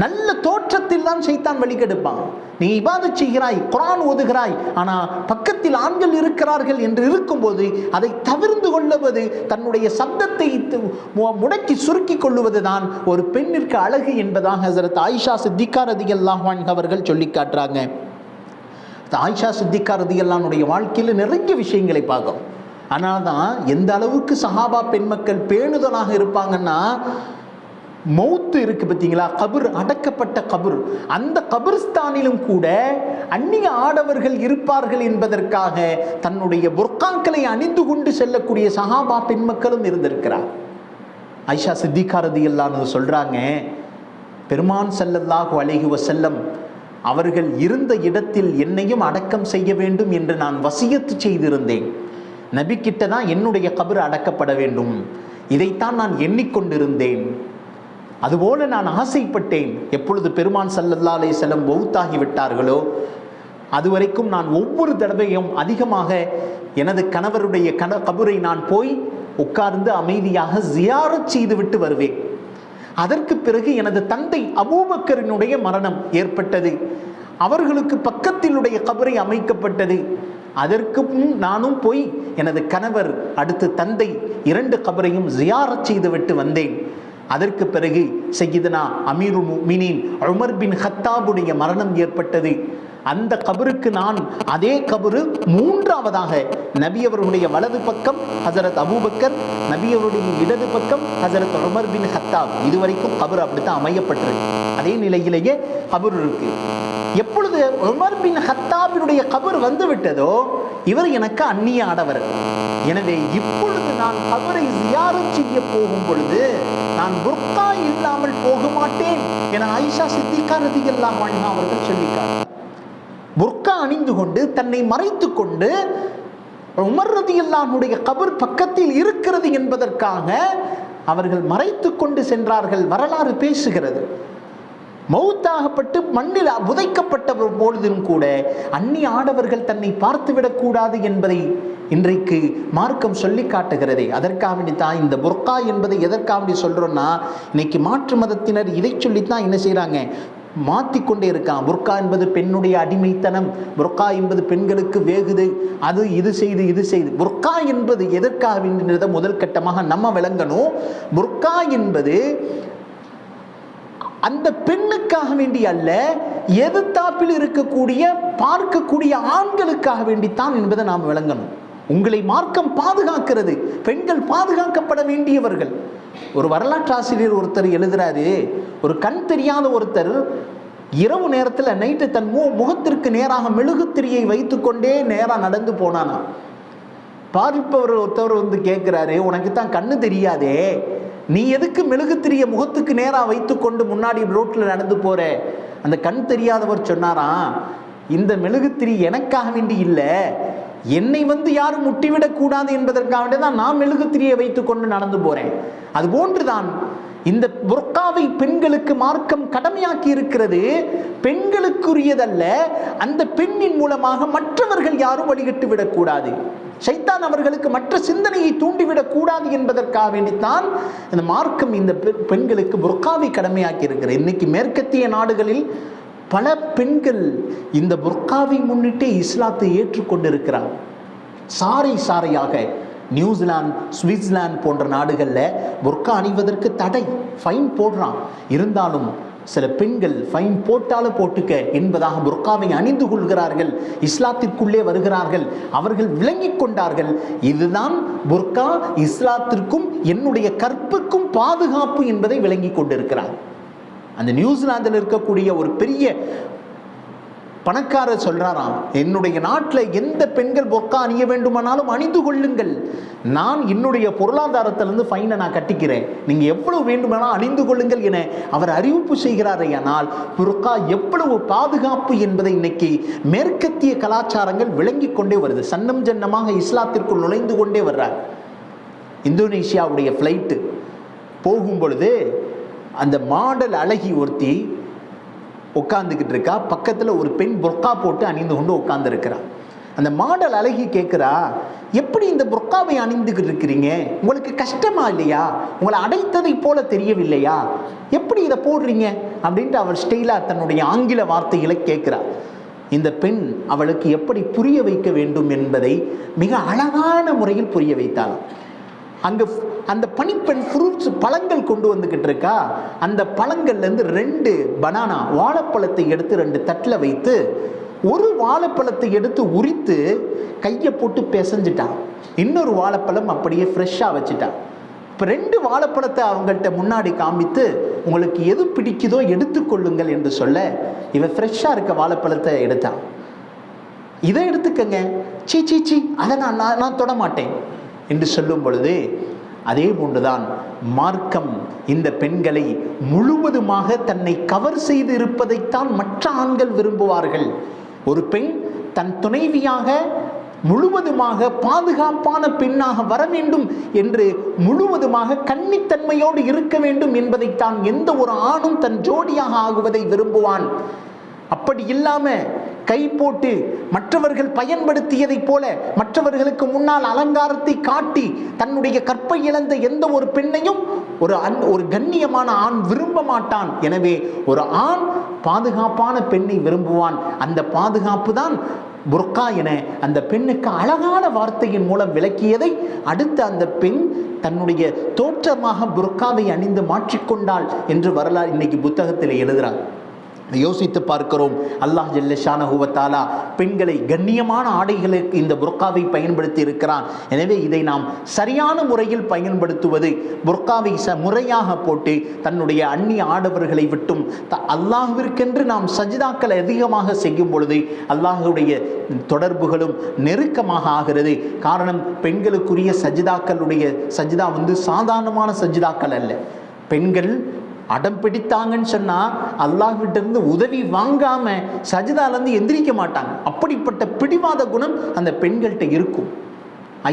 நல்ல தோற்றத்தில் தான் சைத்தான் வழிகெடுப்பான். நீ இபாதத் செய்கிறாய், குர்ஆன் ஓதுகிறாய், ஆனா பக்கத்தில் ஆண்கள் இருக்கிறார்கள் என்று இருக்கும்போது அதை தவிர்த்து கொள்ளுவது, தன்னுடைய சப்தத்தை முடக்கி சுருக்கி கொள்ளுவது தான் ஒரு பெண்ணிற்கு அழகு என்பதாக ஹஸரத் ஆயிஷா சித்திகா ரலியல்லாஹு அன்ஹா அவர்கள் சொல்லி காட்டுறாங்க. ஆயிஷா சித்திகா ரலியல்லாஹு அன்ஹா வாழ்க்கையில் நிறைய விஷயங்களை பார்க்கும். ஆனால் தான் எந்த அளவுக்கு சஹாபா பெண்மக்கள் பேணுதலாக இருப்பாங்கன்னா, மௌத்து இருக்கு பார்த்தீங்களா, கபர், அடக்கப்பட்ட கபர், அந்த கபர்ஸ்தானிலும் கூட அந்நிய ஆடவர்கள் இருப்பார்கள் என்பதற்காக தன்னுடைய புர்காக்களை அணிந்து கொண்டு செல்லக்கூடிய சஹாபா பெண்மக்களும் இருந்திருக்கிறார். ஆயிஷா சித்திகா ரலியல்லாஹு அன்ஹா சொல்றாங்க, பெருமான் ஸல்லல்லாஹு அலைஹி வஸல்லம் அவர்கள் இருந்த இடத்தில் என்னையும் அடக்கம் செய்ய வேண்டும் என்று நான் வசியத்து செய்திருந்தேன். நபி கிட்ட தான் என்னுடைய கபர் அடக்கப்பட வேண்டும், இதைத்தான் நான் எண்ணிக்கொண்டிருந்தேன். அதுபோல நான் ஆசைப்பட்டேன். எப்பொழுது பெருமான் ஸல்லல்லாஹு அலைஹி வஸல்லம் மௌத்தாகி விட்டார்களோ அதுவரைக்கும் நான் ஒவ்வொரு தடவையும் அதிகமாக எனது கணவருடைய கபரை நான் போய் உட்கார்ந்து அமைதியாக ஜியாரத் செய்துவிட்டு வருவேன். அதற்கு பிறகு எனது தந்தை அபூபக்கரினுடைய மரணம் ஏற்பட்டது. அவர்களுக்கு பக்கத்திலுடைய கபரை அமைக்கப்பட்டது. அதற்கு நானும் போய் எனது கணவர், அடுத்து தந்தை, 2 கபரையும் ஜியாரத் செய்துவிட்டு வந்தேன். அதற்கு பிறகு சய்யிதுனா அமீருல் முஃமினீன் உமர் பின் ஹத்தாபுடைய மரணம் ஏற்பட்டது. அந்த கபருக்கு நான் அதே கபரு 3ஆவதாக, நபி அவர்களுடைய வலது பக்கம் ஹஸரத் அபூபக்கர், நபி அவருடைய இடது பக்கம் ஹஸரத் உமர் பின் ஹத்தாப். இதுவரைக்கும் கபர் அப்படித்தான் அமையப்பட்டிருக்கு. அதே நிலையிலேயே கபர் இருக்கு. எப்பொழுது உமர் பின் ஹத்தாபினுடைய கபர் வந்து விட்டதோ இவர் எனக்கு அந்நிய ஆடவர். எனவே இப்பொழுது நான் கபரை ஜியாரத் செய்ய போகும் பொழுது நான் புர்கா இல்லாமல் போக மாட்டேன் என ஆயிஷா சித்திகா ரலியல்லாஹு அன்ஹா அவர்கள் சொல்லிட்டார். புர்கா அணிந்து கொண்டு தன்னை மறைத்து கொண்டு உமர் ரலியல்லாஹு அன்ஹுடைய கபர் பக்கத்தில் இருக்கிறது என்பதற்காக அவர்கள் மறைத்து கொண்டு சென்றார்கள். வரலாறு பேசுகிறது. மௌத்தாகப்பட்டு மண்ணில் புதைக்கப்பட்ட பொழுதும் கூட அந்நிய ஆடவர்கள் தன்னை பார்த்துவிடக் கூடாது என்பதை இன்றைக்கு மார்க்கம் சொல்லி காட்டுகிறதே. அதற்காக வேண்டித்தான் இந்த புர்கா என்பதை எதற்காக வேண்டி சொல்றோம்னா, இன்னைக்கு மாற்று மதத்தினர் இதை சொல்லித்தான் என்ன செய்யறாங்க, மாற்றிக்கொண்டே இருக்கான். புர்கா என்பது பெண்ணுடைய அடிமைத்தனம், புர்கா என்பது பெண்களுக்கு வேகுது, அது இது செய்து. புர்கா என்பது எதற்காக வேண்டியதை முதல் கட்டமாக நம்ம விளங்கணும். புர்கா என்பது அந்த பெண்ணுக்காக வேண்டி அல்ல, எதிர்த்தாப்பில் இருக்கக்கூடிய பார்க்கக்கூடிய ஆண்களுக்காக வேண்டித்தான் என்பதை நாம் விளங்கணும். உங்களை மார்க்கம் பாதுகாக்கிறது, பெண்கள் பாதுகாக்கப்பட வேண்டியவர்கள். ஒரு வரலாற்று ஆசிரியர் ஒருத்தர் எழுதுறாரு, ஒரு கண் தெரியாத ஒருத்தர் இரவு நேரத்தில் நைட்டு தன் முகத்திற்கு நேராக மெழுகுத்திரியை வைத்து கொண்டே நேராக நடந்து போனானா. பார்ப்பவர் ஒருத்தவர் வந்து கேட்கிறாரு, உனக்கு தான் கண்ணு தெரியாதே, நீ எதுக்கு மெழுகுத்திரிய முகத்துக்கு நேராக வைத்து கொண்டு முன்னாடி ரோட்டில் நடந்து போற? அந்த கண் தெரியாதவர் சொன்னாராம், இந்த மெழுகுத்திரி எனக்காக வேண்டி இல்லை, என்னை வந்து யாரும் முட்டிவிடக் கூடாது என்பதற்காக வேண்டி தான் நான் மெழுகுத்திரியை வைத்து கொண்டு நடந்து போறேன். அது போன்றுதான் இந்த புர்காவை பெண்களுக்கு மார்க்கம் கடமையாக்கி இருக்கிறது. பெண்களுக்குரியதல்ல. அந்த பெண்ணின் மூலமாக மற்றவர்கள் யாரும் வழிகட்டு விடக்கூடாது. ஷைத்தான் அவர்களுக்கு மற்ற சிந்தனையை தூண்டிவிடக் கூடாது என்பதற்காக வேண்டித்தான் இந்த மார்க்கம் இந்த பெண்களுக்கு புர்காவை கடமையாக்கி இருக்கிறது. இன்னைக்கு மேற்கத்திய நாடுகளில் பல பெண்கள் இந்த புர்காவை முன்னிட்டே இஸ்லாத்தை ஏற்றுக்கொண்டிருக்கிறார். சாறை சாறையாக நியூசிலாந்து, சுவிட்சர்லாந்து போன்ற நாடுகளில் புர்கா அணிவதற்கு தடை, ஃபைன் போடுறான். இருந்தாலும் சில பெண்கள் ஃபைன் போட்டாலும் போட்டுக்க என்பதாக புர்காவை அணிந்து கொள்கிறார்கள், இஸ்லாத்திற்குள்ளே வருகிறார்கள். அவர்கள் விளங்கிக் கொண்டார்கள், இதுதான் புர்கா இஸ்லாத்திற்கும் என்னுடைய கற்புக்கும் பாதுகாப்பு என்பதை விளங்கி கொண்டிருக்கிறார். அந்த நியூசிலாந்தில் இருக்கக்கூடிய ஒரு பெரிய பணக்காரர் சொல்றாராம், என்னுடைய நாட்டில் எந்த பெண்கள் புர்கா அணிய வேண்டுமானாலும் அணிந்து கொள்ளுங்கள், நான் என்னுடைய பொருளாதாரத்திலிருந்து ஃபைனை நான் கட்டிக்கிறேன், நீங்க எவ்வளவு வேண்டுமானாலும் அணிந்து கொள்ளுங்கள் என அவர் அறிவிப்பு செய்கிறாரே. ஆனால் புர்கா எவ்வளவு பாதுகாப்பு என்பதை இன்னைக்கு மேற்கத்திய கலாச்சாரங்கள் விளங்கி கொண்டே வருது. சன்னம் ஜன்னமாக இஸ்லாத்திற்குள் நுழைந்து கொண்டே வர்றார். இந்தோனேஷியாவுடைய ஃப்ளைட்டு போகும் பொழுது அந்த மாடல் அழகி ஒருத்தி உட்கார்ந்துக்கிட்டு இருக்கா. பக்கத்தில் ஒரு பெண் புர்கா போட்டு அணிந்து கொண்டு உட்கார்ந்து இருக்கிறா. அந்த மாடல் அழகி கேட்குறா, எப்படி இந்த புர்காவை அணிந்துக்கிட்டு இருக்கிறீங்க, உங்களுக்கு கஷ்டமா இல்லையா, உங்களை அடைத்ததை போல தெரியவில்லையா, எப்படி இதை போடுறீங்க அப்படின்ட்டு அவள் ஸ்டைலாக தன்னுடைய ஆங்கில வார்த்தைகளை கேட்குறா. இந்த பெண் அவளுக்கு எப்படி புரிய வைக்க வேண்டும் என்பதை மிக அழகான முறையில் புரிய வைத்தாள். அங்கே அந்த பனிப்பெண் ஃப்ரூட்ஸ் பழங்கள் கொண்டு வந்துக்கிட்டு இருக்கா. அந்த பழங்கள்லேருந்து 2 பனானா வாழைப்பழத்தை எடுத்து 2 தட்டில் வைத்து ஒரு வாழைப்பழத்தை எடுத்து உரித்து கையை போட்டு பிசைஞ்சிட்டான். இன்னொரு வாழைப்பழம் அப்படியே ஃப்ரெஷ்ஷாக வச்சுட்டான். இப்போ 2 வாழைப்பழத்தை அவங்கள்ட்ட முன்னாடி காமித்து உங்களுக்கு எது பிடிக்குதோ எடுத்துக்கொள்ளுங்கள் என்று சொல்ல இவன் ஃப்ரெஷ்ஷாக இருக்க வாழைப்பழத்தை எடுத்தான். இதை எடுத்துக்கங்க, சீ சீ சீ அதை நான் தொட மாட்டேன் என்று சொல்லும் பொழுது அதே போன்றுதான் மார்க்கம் இந்த பெண்களை முழுவதுமாக தன்னை கவர் செய்து இருப்பதைத்தான் மற்ற ஆண்கள் விரும்புவார்கள். ஒரு பெண் தன் துணைவியாக முழுவதுமாக பாதுகாப்பான பெண்ணாக வர வேண்டும் என்று முழுவதுமாக கன்னித்தன்மையோடு இருக்க வேண்டும் என்பதைத்தான் எந்த ஒரு ஆணும் தன் ஜோடியாக ஆகுவதை விரும்புவான். அப்படி இல்லாம கை போட்டு மற்றவர்கள் பயன்படுத்தியதை போல மற்றவர்களுக்கு முன்னால் அலங்காரத்தை காட்டி தன்னுடைய கற்பை இழந்த எந்த ஒரு பெண்ணையும் ஒரு கண்ணியமான ஆண் விரும்ப மாட்டான். எனவே ஒரு ஆண் பாதுகாப்பான பெண்ணை விரும்புவான். அந்த பாதுகாப்பு தான் புர்கா என அந்த பெண்ணுக்கு அழகான வார்த்தையின் மூலம் விளக்கியதை அடுத்து அந்த பெண் தன்னுடைய தோற்றமாக புர்காவை அணிந்து மாற்றிக்கொண்டாள் என்று வரலாறு இன்னைக்கு புத்தகத்தில் எழுதுகிறார். யோசித்து பார்க்கிறோம். அல்லாஹ் ஜல்ல ஷானஹு வ தஆலா பெண்களை கண்ணியமான ஆடைகளுக்கு இந்த புர்காவை பயன்படுத்தி இருக்கிறான். எனவே இதை நாம் சரியான முறையில் பயன்படுத்துவது, புர்காவை முறையாக போட்டு தன்னுடைய அந்நிய ஆடவர்களை விட்டும் அல்லாஹ்விற்கென்று நாம் சஜிதாக்கள் அதிகமாக செய்யும் பொழுது அல்லாஹுடைய தொடர்புகளும் நெருக்கமாக ஆகிறது. காரணம், பெண்களுக்குரிய சஜிதாக்களுடைய சஜிதா சாதாரணமான சஜிதாக்கள் அல்ல. பெண்கள் அடம் பிடித்தாங்கன்னு சொன்னா அல்லாஹ்விட்ட இருந்து உதவி வாங்காம சஜிதாலேருந்து எந்திரிக்க மாட்டாங்க. அப்படிப்பட்ட பிடிவாத குணம் அந்த பெண்கள்கிட்ட இருக்கும்.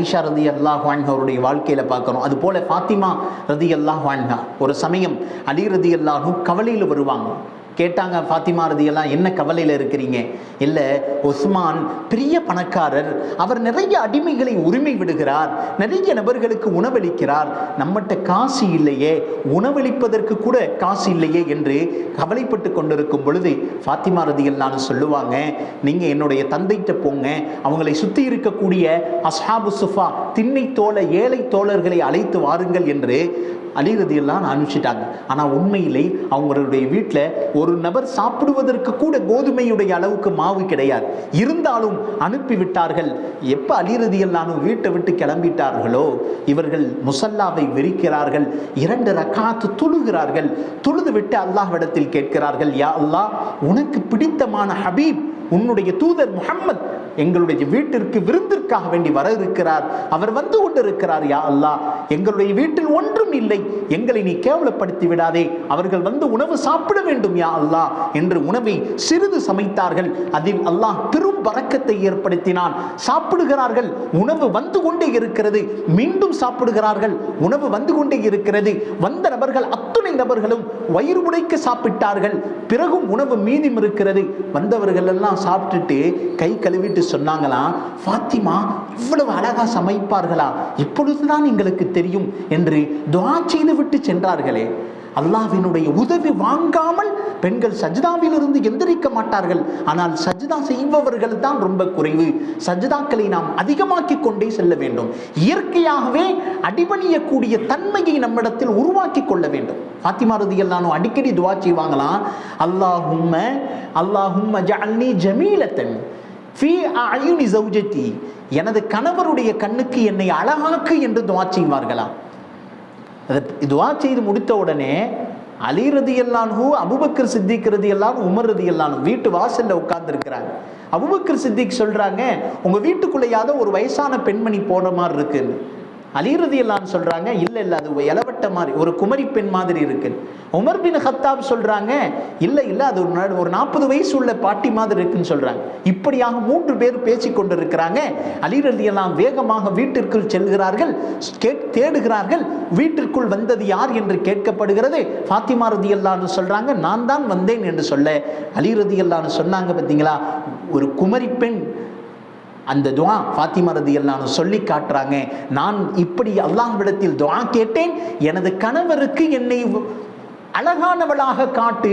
ஐஷா ரலியல்லாஹு அன்ஹா அவருடைய வாழ்க்கையில பார்க்கிறோம். அது போல ஃபாத்திமா ரலியல்லாஹு அன்ஹா ஒரு சமயம் அலி ரலியல்லாஹு கவலையில் வருவாங்க. கேட்டாங்க, ஃபாத்திமா ரலியல்லாஹு என்ன கவலையில் இருக்கிறீங்க? இல்லை, உஸ்மான் பெரிய பணக்காரர், அவர் நிறைய அடிமைகளை உரிமை விடுகிறார், நிறைய நபர்களுக்கு உணவளிக்கிறார், நம்மகிட்ட காசு இல்லையே, உணவளிப்பதற்கு கூட காசு இல்லையே என்று கவலைப்பட்டு கொண்டிருக்கும் பொழுது ஃபாத்திமா ரலியல்லாஹு சொல்லுவாங்க, நீங்கள் என்னுடைய தந்தைகிட்ட போங்க, அவங்களை சுற்றி இருக்கக்கூடிய அஸ்ஹாபு சுஃபா திண்ணை தோழ ஏழை தோழர்களை அழைத்து வாருங்கள் என்று அலி ரலியல்லாஹு அனுப்பிச்சிட்டாங்க. ஆனால் உண்மையிலே அவங்களுடைய வீட்டில் ஒரு நபர் சாப்பிடுவதற்கு கூட கோதுமையுடைய அளவுக்கு மாவு கிடையாது. இருந்தாலும் அனுப்பிவிட்டார்கள். எப்போ அலி ரலியல்லாஹு வீட்டை விட்டு கிளம்பிட்டார்களோ இவர்கள் முசல்லாவை விரிக்கிறார்கள், 2 ரக்காத்து தொழுகிறார்கள். தொழுது விட்டு அல்லாஹ்விடத்தில் கேட்கிறார்கள், யா அல்லாஹ், உனக்கு பிடித்தமான ஹபீப் உன்னுடைய தூதர் முஹம்மத் எங்களுடைய வீட்டிற்கு விருந்திற்காக வேண்டி வர இருக்கிறார், அவர் வந்து கொண்டிருக்கிறார். யா அல்லாஹ், எங்களுடைய வீட்டில் ஒன்றும் இல்லை, எங்களை நீ கேவலப்படுத்தி விடாதே, அவர்கள் வந்து உணவு சாப்பிட வேண்டும் யா அல்லாஹ் என்று உணவை சிறிது சமைத்தார்கள். அதில் அல்லாஹ் பெரும் பரக்கத்தை ஏற்படுத்தினான். சாப்பிடுகிறார்கள், உணவு வந்து கொண்டே இருக்கிறது. மீண்டும் சாப்பிடுகிறார்கள், உணவு வந்து கொண்டே இருக்கிறது. வந்த நபர்கள் அத்துணை நபர்களும் வயிறு முடைக்க சாப்பிட்டார்கள். பிறகும் உணவு மீதம் இருக்கிறது. வந்தவர்கள் எல்லாம் சாப்பிட்டுட்டு கை கழுவிட்டு சொன்னாங்களாம், ஃபாத்திமா இவ்வளவு அழகா சமைப்பார்களா, இப்பொழுதுதான் எங்களுக்கு தெரியும் என்று துஆ செய்து விட்டு சென்றார்களே. அல்லாஹ்வினுடைய உதவி வாங்காமல் பெண்கள் சஜ்தாவில் இருந்து எந்திரிக்க மாட்டார்கள். ஆனால் சஜ்தா செய்பவர்கள் தான் ரொம்ப குறைவு. சஜ்தாக்களை நாம் அதிகமாக்கி கொண்டே செல்ல வேண்டும். இயற்கையாகவே அடிபணியக்கூடிய தன்மையை நம்மிடத்தில் உருவாக்கி கொள்ள வேண்டும். ஃபாத்திமா ரலியல்லாஹு அன்ஹா அடிக்கடி துஆ செய்வாங்களாம், அல்லாஹும்ம ஜஅல்னி ஜமீலத்தன் ஃபீ அயுனி ஸௌஜதி, எனது கணவருடைய கண்ணுக்கு என்னை அழகாக்கு என்று துஆ செய்வார்களாம். துஆ செய்து முடித்த உடனே அலி ரலியல்லாஹு அன்ஹு, அபூபக்கர் சித்திக் ரலியல்லாஹு அன்ஹு, உமர் ரலியல்லாஹு அன்ஹு வீட்டு வாசல்ல உட்கார்ந்து இருக்கிறாங்க. அபூபக்கர் சித்திக் சொல்றாங்க, உங்க வீட்டுக்குள்ளேயாவது ஒரு வயசான பெண்மணி போன மாதிரி இருக்கு. அலி ரலியல்லாஹு அன்ஹு சொல்றாங்க, இல்ல இல்ல அது இளவட்ட மாதிரி ஒரு குமரி பெண் மாதிரி இருக்கு. உமர் பின் கத்தாப் சொல்றாங்க, இல்ல இல்ல அது ஒரு 40 வயசு உள்ள பாட்டி மாதிரி இருக்குன்னு சொல்றாங்க. இப்படியாக 3 பேர் பேசிக் கொண்டிருக்கிறாங்க. அலி ரலியல்லாஹு அன்ஹு வேகமாக வீட்டிற்குள் செல்கிறார்கள், தேடுகிறார்கள். வீட்டிற்குள் வந்தது யார் என்று கேட்கப்படுகிறது. ஃபாத்திமா ரலியல்லாஹு அன்ஹா சொல்றாங்க, நான் தான் வந்தேன் என்று சொல்ல, அலி ரலியல்லாஹு அன்ஹு சொன்னாங்க, பார்த்தீங்களா ஒரு குமரி பெண். அந்த துஆ ஃபாத்திமா ரலியல்லாஹு அன்ஹா சொல்லி காட்டுறாங்க, நான் இப்படி அல்லாஹ்விடத்தில் துஆ கேட்டேன், எனது கணவருக்கு என்னை அழகானவளாக காட்டு,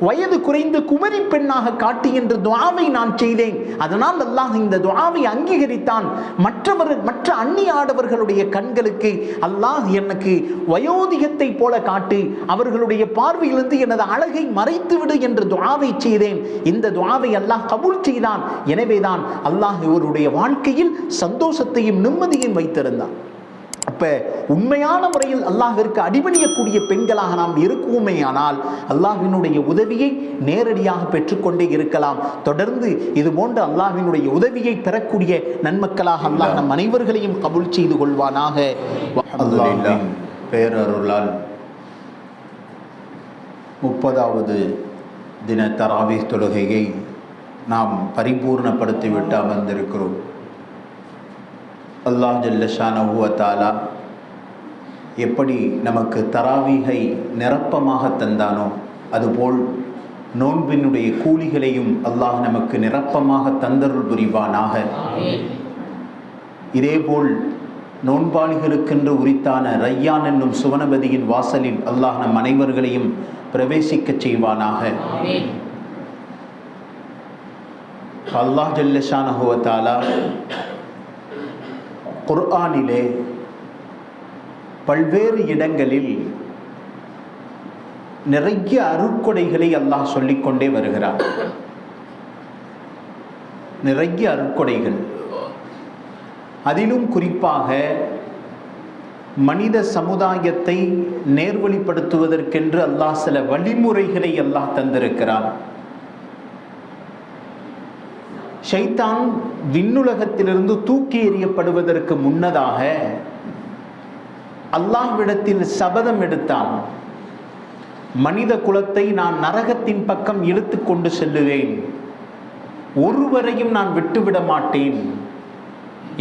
வயது குறைந்த குமரி பெண்ணாக காட்டு என்று துஆவை நான் செய்தேன். அதனால் அல்லாஹ் இந்த துஆவை அங்கீகரித்தான். மற்ற அந்நிய ஆடவர்களுடைய கண்களுக்கு அல்லாஹ் எனக்கு வயோதிகத்தை போல காட்டு, அவர்களுடைய பார்வையிலிருந்து எனது அழகை மறைத்து விடு என்று துஆவை செய்தேன். இந்த துஆவை அல்லாஹ் கபூல் செய்தான். எனவேதான் அல்லாஹ் இவருடைய வாழ்க்கையில் சந்தோஷத்தையும் நிம்மதியையும் வைத்திருந்தான். அப்ப உண்மையான முறையில் அல்லாஹ்விற்கு அடிபணியக்கூடிய பெண்களாக நாம் இருக்குமே ஆனால் அல்லாஹ்வினுடைய உதவியை நேரடியாக பெற்றுக்கொண்டே இருக்கலாம். தொடர்ந்து இது போன்ற அல்லாஹ்வினுடைய உதவியை பெறக்கூடிய நன்மக்களாக அல்லாஹ் நம் அனைவர்களையும் கபூல் செய்து கொள்வானாக. அல்லாஹ்வின் பேரருளால் 30வது தின தராவீஹ் தொழுகையை நாம் பரிபூர்ணப்படுத்திவிட்டு அமர்ந்திருக்கிறோம். அல்லாஹ் ஜல்ல ஷானஹு வ தஆலா எப்படி நமக்கு தராவீஹை நிரப்பமாக தந்தானோ அதுபோல் நோன்பினுடைய கூலிகளையும் அல்லாஹ் நமக்கு நிரப்பமாக தந்தருள் புரிவானாக. இதேபோல் நோன்பாளிகளுக்கென்று உரித்தான ரய்யான் என்னும் சுவனபதியின் வாசலில் அல்லாஹ் நம் அனைவர்களையும் பிரவேசிக்க செய்வானாக. அல்லாஹ் ஜல்ல ஷானஹு வ தஆலா குர்ஆனிலே பல்வேறு இடங்களில் நிறைய அருட்கொடைகளை அல்லாஹ் சொல்லிக்கொண்டே வருகிறார். நிறைய அருட்கொடைகள், அதிலும் குறிப்பாக மனித சமுதாயத்தை நேர்வழிப்படுத்துவதற்கென்று அல்லாஹ் சில வழிமுறைகளை அல்லாஹ் தந்திருக்கிறார். ஷைத்தான் விண்ணுலகத்திலிருந்து தூக்கி எறியப்படுவதற்கு முன்னதாக அல்லாஹ்விடத்தில் சபதம் எடுத்தான், மனித குலத்தை நான் நரகத்தின் பக்கம் இழுத்து கொண்டு செல்லுவேன், ஒருவரையும் நான் விட்டுவிட மாட்டேன்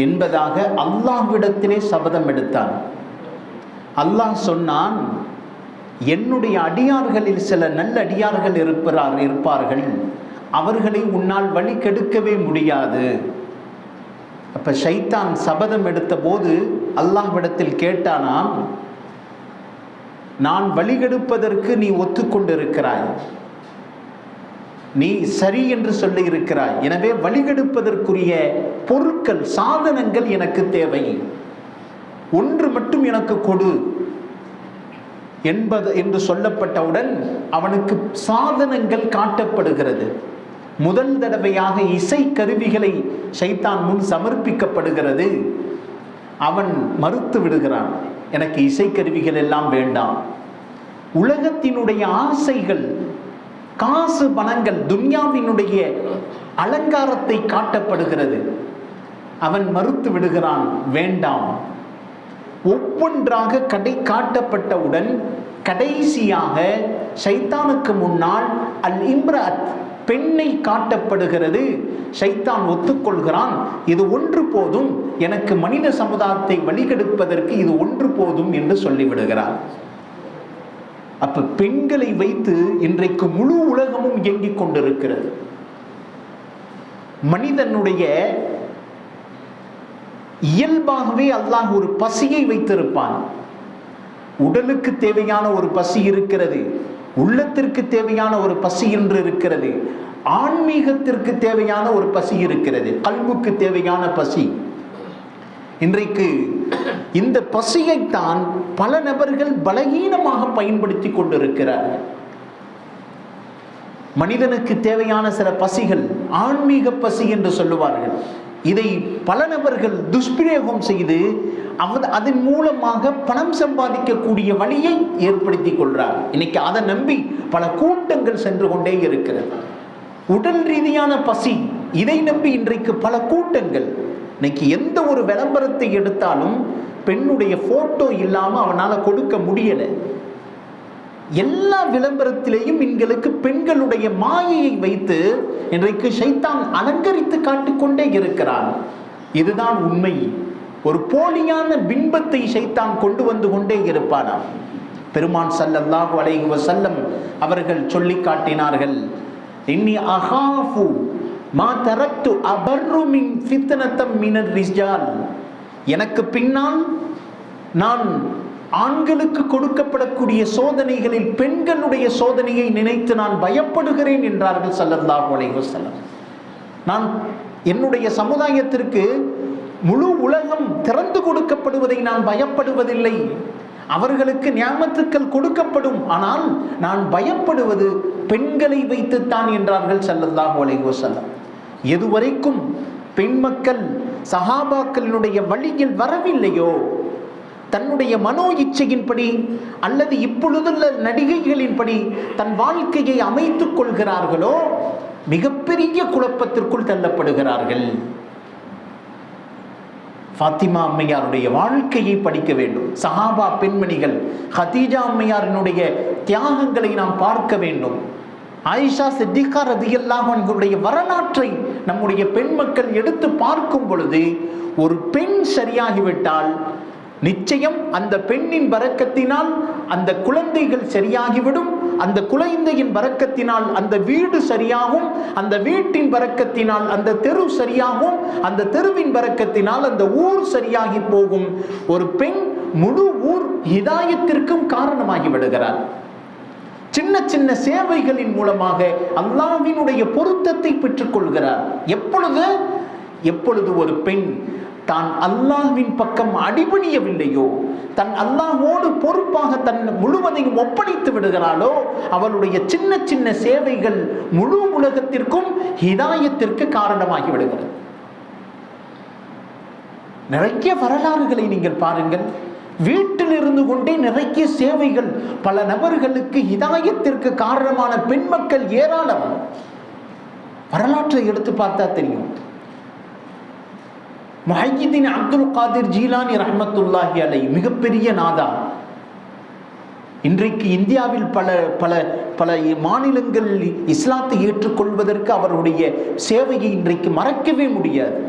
என்பதாக அல்லாஹ்விடத்திலே சபதம் எடுத்தான். அல்லாஹ் சொன்னான், என்னுடைய அடியார்களில் சில நல்ல அடியார்கள் இருப்பார்கள், அவர்களை உன்னால் வழி கெடுக்கவே முடியாது. அப்ப ஷைத்தான் சபதம் எடுத்த போது அல்லாஹ்விடத்தில் கேட்டானாம், நான் வழிகெடுப்பதற்கு நீ ஒத்துக்கொண்டிருக்கிறாய், நீ சரி என்று சொல்லி இருக்கிறாய், எனவே வழிகெடுப்பதற்குரிய பொருட்கள் சாதனங்கள் எனக்கு தேவை, ஒன்று மட்டும் எனக்கு கொடு என்று சொல்லப்பட்டவுடன் அவனுக்கு சாதனங்கள் காட்டப்படுகிறது. முதல் தடவையாக இசை கருவிகளை ஷைத்தான் முன் சமர்ப்பிக்கப்படுகிறது. அவன் மறுத்து விடுகிறான், எனக்கு இசை கருவிகள் எல்லாம் வேண்டாம். உலகத்தினுடைய ஆசைகள், காசு பணங்கள், துன்யாவினுடைய அலங்காரத்தை காட்டப்படுகிறது. அவன் மறுத்து விடுகிறான், வேண்டாம். ஒவ்வொன்றாக கடை காட்டப்பட்டவுடன் கடைசியாக ஷைத்தானுக்கு முன்னால் அல் இம்ரஅத் பெண்ணை காட்டப்படுகிறது. ஷைத்தான் ஒத்துக்கொள்கிறான், இது ஒன்று போதும், எனக்கு மனித சமுதாயத்தை வழிகெடுப்பதற்கு இது ஒன்று போதும் என்று சொல்லிவிடுகிறார். அப்ப பெண்களை வைத்து இன்றைக்கு முழு உலகமும் இயங்கிக் கொண்டிருக்கிறது. மனிதனுடைய இயல்பாகவே அல்லாஹ் ஒரு பசியை வைத்திருப்பான். உடலுக்கு தேவையான ஒரு பசி இருக்கிறது, உள்ளத்திற்கு தேவையான ஒரு பசி என்று இருக்கிறது, ஆன்மீகத்திற்கு தேவையான ஒரு பசி இருக்கிறது, கல்புக்கு தேவையான பசி. இன்றைக்கு இந்த பசியைத்தான் பல நபர்கள் பலகீனமாக பயன்படுத்தி கொண்டிருக்கிறார்கள். மனிதனுக்கு தேவையான சில பசிகள் ஆன்மீக பசி என்று சொல்லுவார்கள். இதை பல நபர்கள் துஷ்பிரயோகம் செய்து அதன் மூலமாக பணம் சம்பாதிக்கக்கூடிய வழியை ஏற்படுத்தி கொள்றார். இன்னைக்கு அதை நம்பி பல கூட்டங்கள் சென்று கொண்டே இருக்கிறது. உடல் ரீதியான பசி, இதை நம்பி இன்றைக்கு பல கூட்டங்கள். இன்னைக்கு எந்த ஒரு விளம்பரத்தை எடுத்தாலும் பெண்ணுடைய போட்டோ இல்லாம அவனால கொடுக்க முடியல. எல்லா விளம்பரத்திலேயும் எங்களுக்கு பெண்களுடைய மாயையை வைத்து இன்றைக்கு ஷைத்தான் அலங்கரித்து காட்டிக்கொண்டே இருக்கிறான். இதுதான் உண்மை. ஒரு போலியான பிம்பத்தை ஷைத்தான் கொண்டு வந்து கொண்டே இருப்பானாம். பெருமான் ஸல்லல்லாஹு அலைஹி வஸல்லம் அவர்கள் சொல்லி காட்டினார்கள், இன்னி அகாஃபு மா தரக்து அபர்ரு மின் ஃபித்னதம் மினர் ரிஜால். எனக்கு பின்னால் நான் ஆண்களுக்கு கொடுக்கப்படக்கூடிய சோதனைகளில் பெண்களுடைய சோதனையை நினைத்து நான் பயப்படுகிறேன் என்றார்கள் ஸல்லல்லாஹு அலைஹி வஸல்லம். நான் என்னுடைய சமுதாயத்திற்கு முழு உலகம் திறந்து கொடுக்கப்படுவதை நான் பயப்படுவதில்லை. அவர்களுக்கு நியாமத்துக்கள் கொடுக்கப்படும், ஆனால் நான் பயப்படுவது பெண்களை வைத்துத்தான் என்றார்கள் ஸல்லல்லாஹு அலைஹி வஸல்லம். எதுவரைக்கும் பெண் மக்கள் சஹாபாக்களினுடைய வழியில் வரவில்லையோ, தன்னுடைய மனோ இச்சையின்படி அல்லது இப்பொழுதுள்ள நடிகைகளின்படி தன் வாழ்க்கையை அமைத்துக் கொள்கிறார்களோ, மிகப்பெரிய குழப்பத்திற்குள் தள்ளப்படுகிறார்கள். ஃபாத்திமா அம்மையாருடைய வாழ்க்கையை படிக்க வேண்டும். சஹாபா பெண்மணிகள், ஹதீஜா அம்மையாரினுடைய தியாகங்களை நாம் பார்க்க வேண்டும். ஆயிஷா சித்திகா ரலியல்லாஹு அன்ஹுடைய வரலாற்றை நம்முடைய பெண் மக்கள் எடுத்து பார்க்கும் பொழுது, ஒரு பெண் சரியாகிவிட்டால் நிச்சயம் அந்த பெண்ணின் பரக்கத்தினால் அந்த குழந்தைகள் சரியாகிவிடும். அந்த குழந்தையின் பரக்கத்தினால் அந்த வீடு சரியாகும். அந்த வீட்டின் பரக்கத்தினால் அந்த தெரு சரியாகும். அந்த தெருவின் பரக்கத்தினால் அந்த ஊர் சரியாகி போகும். ஒரு பெண் முழு ஊர் ஹிதாயத்திற்கும் காரணமாகி விடுகிறார். சின்ன சின்ன சேவைகளின் மூலமாக அல்லாஹ்வினுடைய பொருத்தத்தை பெற்றுக் கொள்கிறார். எப்பொழுது ஒரு பெண் தான் அல்லாஹ்வின் பக்கம் அடிபணியவில்லையோ, தன் அல்லாஹ்வோடு பொறுப்பாக தன் முழுவதையும் ஒப்படைத்து விடுகிறாளோ, அவளுடைய சின்ன சின்ன சேவைகள் முழு உலகத்திற்கும் ஹிதாயத்திற்கு காரணமாகி விடுகிறது. நிறைய வரலாறுகளை நீங்கள் பாருங்கள். வீட்டில் இருந்து கொண்டே நிறைய சேவைகள், பல நபர்களுக்கு ஹிதாயத்திற்கு காரணமான பெண் மக்கள் ஏராளம். வரலாற்றை எடுத்து பார்த்தா தெரியும். முஹையிதீன் அப்துல் காதிர் ஜீலானி ரஹ்மத்துல்லாஹி அலைஹி மிகப்பெரிய நாதா. இன்றைக்கு இந்தியாவில் பல பல பல மாநிலங்கள் இஸ்லாத்தை ஏற்றுக்கொள்வதற்கு அவருடைய சேவையை இன்றைக்கு மறக்கவே முடியாது.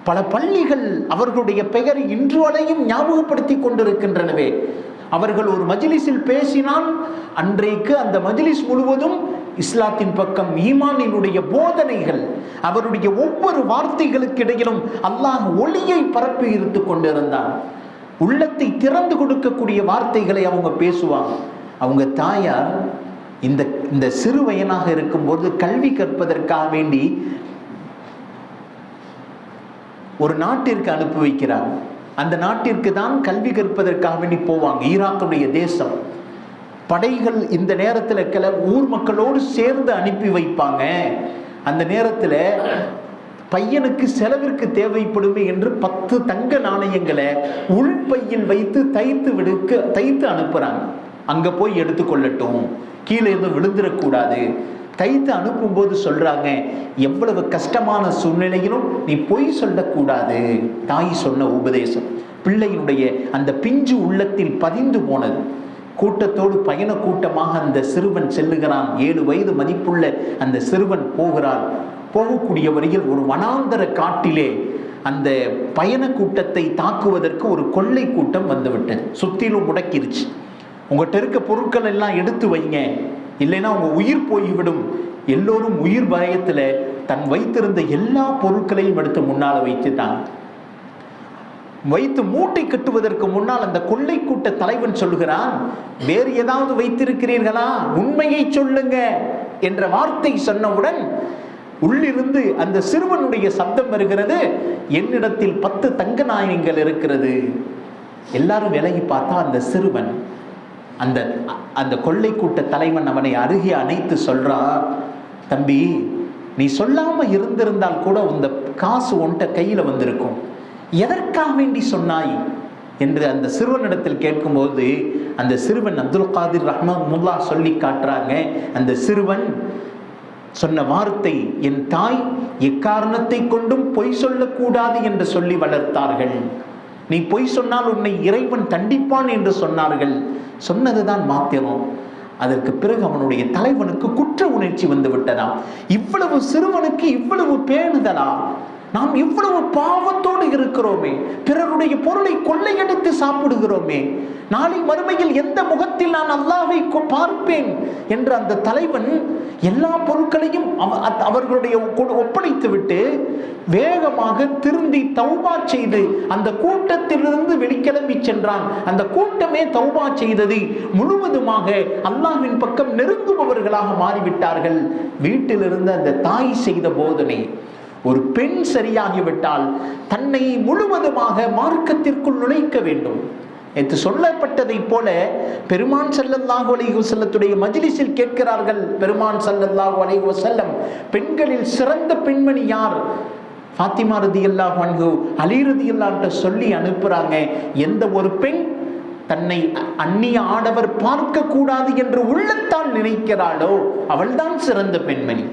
பல பள்ளிகள் அவர்களுடைய பெயரை இன்று வரையும் ஞாபகப்படுத்தி கொண்டிருக்கின்றனவே. அவர்கள் ஒரு மஜ்லிஸில் பேசினால் அன்றைக்கு அந்த மஜ்லிஸ் முழுவதும் இஸ்லாத்தின் பக்கம், ஈமானினுடைய போதனைகள், அவருடைய ஒவ்வொரு வார்த்தைகளுக்கு இடையிலும் அல்லாஹ் ஒளியை பரப்பி இருந்து கொண்டிருந்தான். உள்ளத்தை திறந்து கொடுக்கக்கூடிய வார்த்தைகளை அவங்க பேசுவாங்க. அவங்க தாயார் இந்த சிறு வயனாக இருக்கும்போது கல்வி கற்பதற்காக வேண்டி ஒரு நாட்டிற்கு அனுப்பி வைக்கிறாங்க. அந்த நாட்டிற்கு தான் கல்வி கற்பதற்காக வேண்டி போவாங்க. ஈராக்குடைய தேசம். படைகள் இந்த நேரத்தில் ஊர் மக்களோடு சேர்ந்து அனுப்பி வைப்பாங்க. அந்த நேரத்தில் பையனுக்கு செலவிற்கு தேவைப்படுமே என்று 10 தங்க நாணயங்களை உள்பையில் வைத்து தைத்து அனுப்புறாங்க. அங்க போய் எடுத்துக்கொள்ளட்டும், கீழே எதுவும் விழுந்துடக்கூடாது. தைத்து அனுப்பும்போது சொல்றாங்க, எவ்வளவு கஷ்டமான சூழ்நிலையிலும் நீ பொய் சொல்லக்கூடாது. தாய் சொன்ன உபதேசம் பிள்ளையினுடைய அந்த பிஞ்சு உள்ளத்தில் பதிந்து போனது. கூட்டத்தோடு பயண கூட்டமாக அந்த சிறுவன் செல்லுகிறான். 7 வயது மதிப்புள்ள அந்த சிறுவன் போகிறான். போகக்கூடிய வரையில் ஒரு வனாந்தர காட்டிலே அந்த பயண கூட்டத்தை தாக்குவதற்கு ஒரு கொள்ளை கூட்டம் வந்துவிட்டது. சுத்திலும் முடக்கிருச்சு. உங்கள்கிட்ட இருக்க பொருட்கள் எல்லாம் எடுத்து வைங்க, இல்லைன்னா உங்க உயிர் போய்விடும். எல்லோரும் உயிர் பயத்தில் தன் வைத்திருந்த எல்லா பொருட்களையும் எடுத்து முன்னால வைத்துட்டாங்க. வைத்து மூட்டை கட்டுவதற்கு முன்னால் அந்த கொள்ளை கூட்ட தலைவன் சொல்லுகிறான், வேறு ஏதாவது வைத்திருக்கிறீர்களா, உண்மையை சொல்லுங்க என்ற வார்த்தை சொன்னவுடன் உள்ளிருந்து அந்த சிறுவனுடைய சப்தம் வருகிறது, என்னிடத்தில் 10 தங்க நாணயங்கள் இருக்கிறது. எல்லாரும் விலகி பார்த்தா அந்த சிறுவன், அந்த அந்த கொள்ளை கூட்ட தலைவன் அவனை அருகே அணைத்து சொல்றா, தம்பி நீ சொல்லாம இருந்திருந்தால் கூட இந்த காசு உன்கிட்ட கையில வந்திருக்கும், எதற்காக வேண்டி சொன்னாய் என்று அந்த சிறுவனிடத்தில் கேட்கும்போது அந்த சிறுவன் அப்துல் காதிர் ரஹ்மத்துல்லா சொல்லி காட்டுறாங்க. அந்த சிறுவன் சொன்ன வார்த்தை, என் தாய் எக்காரணத்தை கொண்டும் பொய் சொல்லக்கூடாது என்று சொல்லி வளர்த்தார்கள். நீ பொய் சொன்னால் உன்னை இறைவன் தண்டிப்பான் என்று சொன்னார்கள். சொன்னதுதான் மாத்திரம். அதற்கு பிறகு அவனுடைய தலைவனுக்கு குற்ற உணர்ச்சி வந்து விட்டதாம். இவ்வளவு சிறுவனுக்கு இவ்வளவு பேணுதலா? நாம் இவ்வளவு பாவத்தோடு இருக்கிறோமே, பிறருடைய பொருளை கொள்ளையடித்து சாப்பிடுகிறோமே, நாளை மறுமையில் எந்த முகத்தில் நான் அல்லாஹ்வை பார்ப்பேன் என்று அந்த தலைவன் எல்லா பொருட்களையும் அவர்களுடைய ஒப்படைத்து விட்டு வேகமாக திருந்தி தௌபா செய்து அந்த கூட்டத்திலிருந்து வெளிக்கிளம்பி சென்றான். அந்த கூட்டமே தௌபா செய்தது. முழுவதுமாக அல்லாஹ்வின் பக்கம் நெருங்குபவர்களாக மாறிவிட்டார்கள். வீட்டிலிருந்து அந்த தாய் செய்த போதனை, ஒரு பெண் சரியாகிவிட்டால் தன்னை முழுவதுமாக மார்க்கத்திற்குள் நுழைக்க வேண்டும் என்று சொல்லப்பட்டதை போல பெருமான் ஸல்லல்லாஹு அலைஹி வஸல்லத்துடைய மஜ்லிஸில் கேட்கிறார்கள். பெருமான் ஸல்லல்லாஹு அலைஹி வஸல்லம், பெண்களில் சிறந்த பெண்மணி யார்? ஃபாத்திமா ரலியல்லாஹு அன்ஹு, அலி ரலியல்லாஹு அன்ஹு சொல்லி அனுப்புறாங்க. எந்த ஒரு பெண் தன்னை அந்நிய ஆடவர் பார்க்க கூடாது என்று உள்ளத்தால் நினைக்கிறாளோ அவள்தான் சிறந்த பெண்மணி.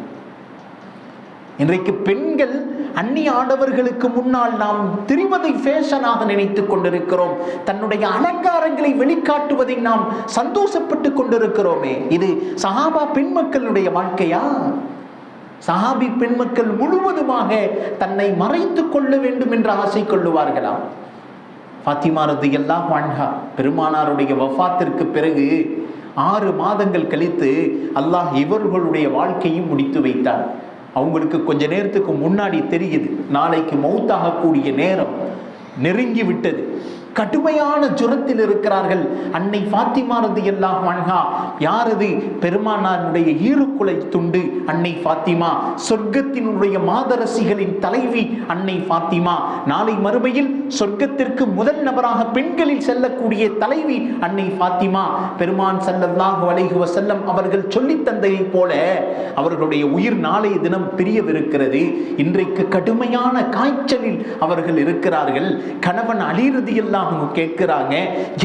இன்றைக்கு பெண்கள் அந்நிய ஆடவர்களுக்கு முன்னால் நாம் திரிவதை ஃபேஷனாக நினைத்துக் கொண்டிருக்கிறோம். தன்னுடைய அலங்காரங்களை வெளிக்காட்டுவதை நாம் சந்தோஷப்பட்டு கொண்டிருக்கிறோமே. இது சஹாபா பெண்மக்களுடைய வாழ்க்கையா? சஹாபி பெண்மக்கள் முழுவதுமாக தன்னை மறைத்துக் கொள்ள வேண்டும் என்று ஆசை கொள்ளுவார்களாம். ஃபாத்திமா ரலியல்லாஹு அன்ஹா பெருமானாருடைய வஃபாத்திற்கு பிறகு 6 மாதங்கள் கழித்து அல்லாஹ் இவர்களுடைய வாழ்க்கையும் முடித்து வைத்தார். அவங்களுக்கு கொஞ்ச நேரத்துக்கு முன்னாடி தெரியுது, நாளைக்கு மௌத்தாகக்கூடிய நேரம் நெருங்கி விட்டது. கடுமையான ஜுரத்தில் இருக்கிறார்கள். அன்னை ஃபாத்திமா ரலியல்லாஹு அன்ஹா யாரது? பெருமானாருடைய ஈருக்குலை துண்டு அன்னை ஃபாத்திமா, சொர்க்கத்தினுடைய மாதரசிகளின் தலைவி அன்னை ஃபாத்திமா, நாளை மறுமையில் சொர்க்கத்திற்கு முதல் நபராக பெண்களில் செல்லக்கூடிய தலைவி அன்னை ஃபாத்திமா. பெருமான் ஸல்லல்லாஹு அலைஹி வஸல்லம் அவர்கள் சொல்லி தந்ததை போல அவர்களுடைய உயிர் நாளைய தினம் பிரியவிருக்கிறது. இன்றைக்கு கடுமையான காய்ச்சலில் அவர்கள் இருக்கிறார்கள். கணவன் அலி ரலியல்லாஹு அன்ஹு கேட்கிறாங்க,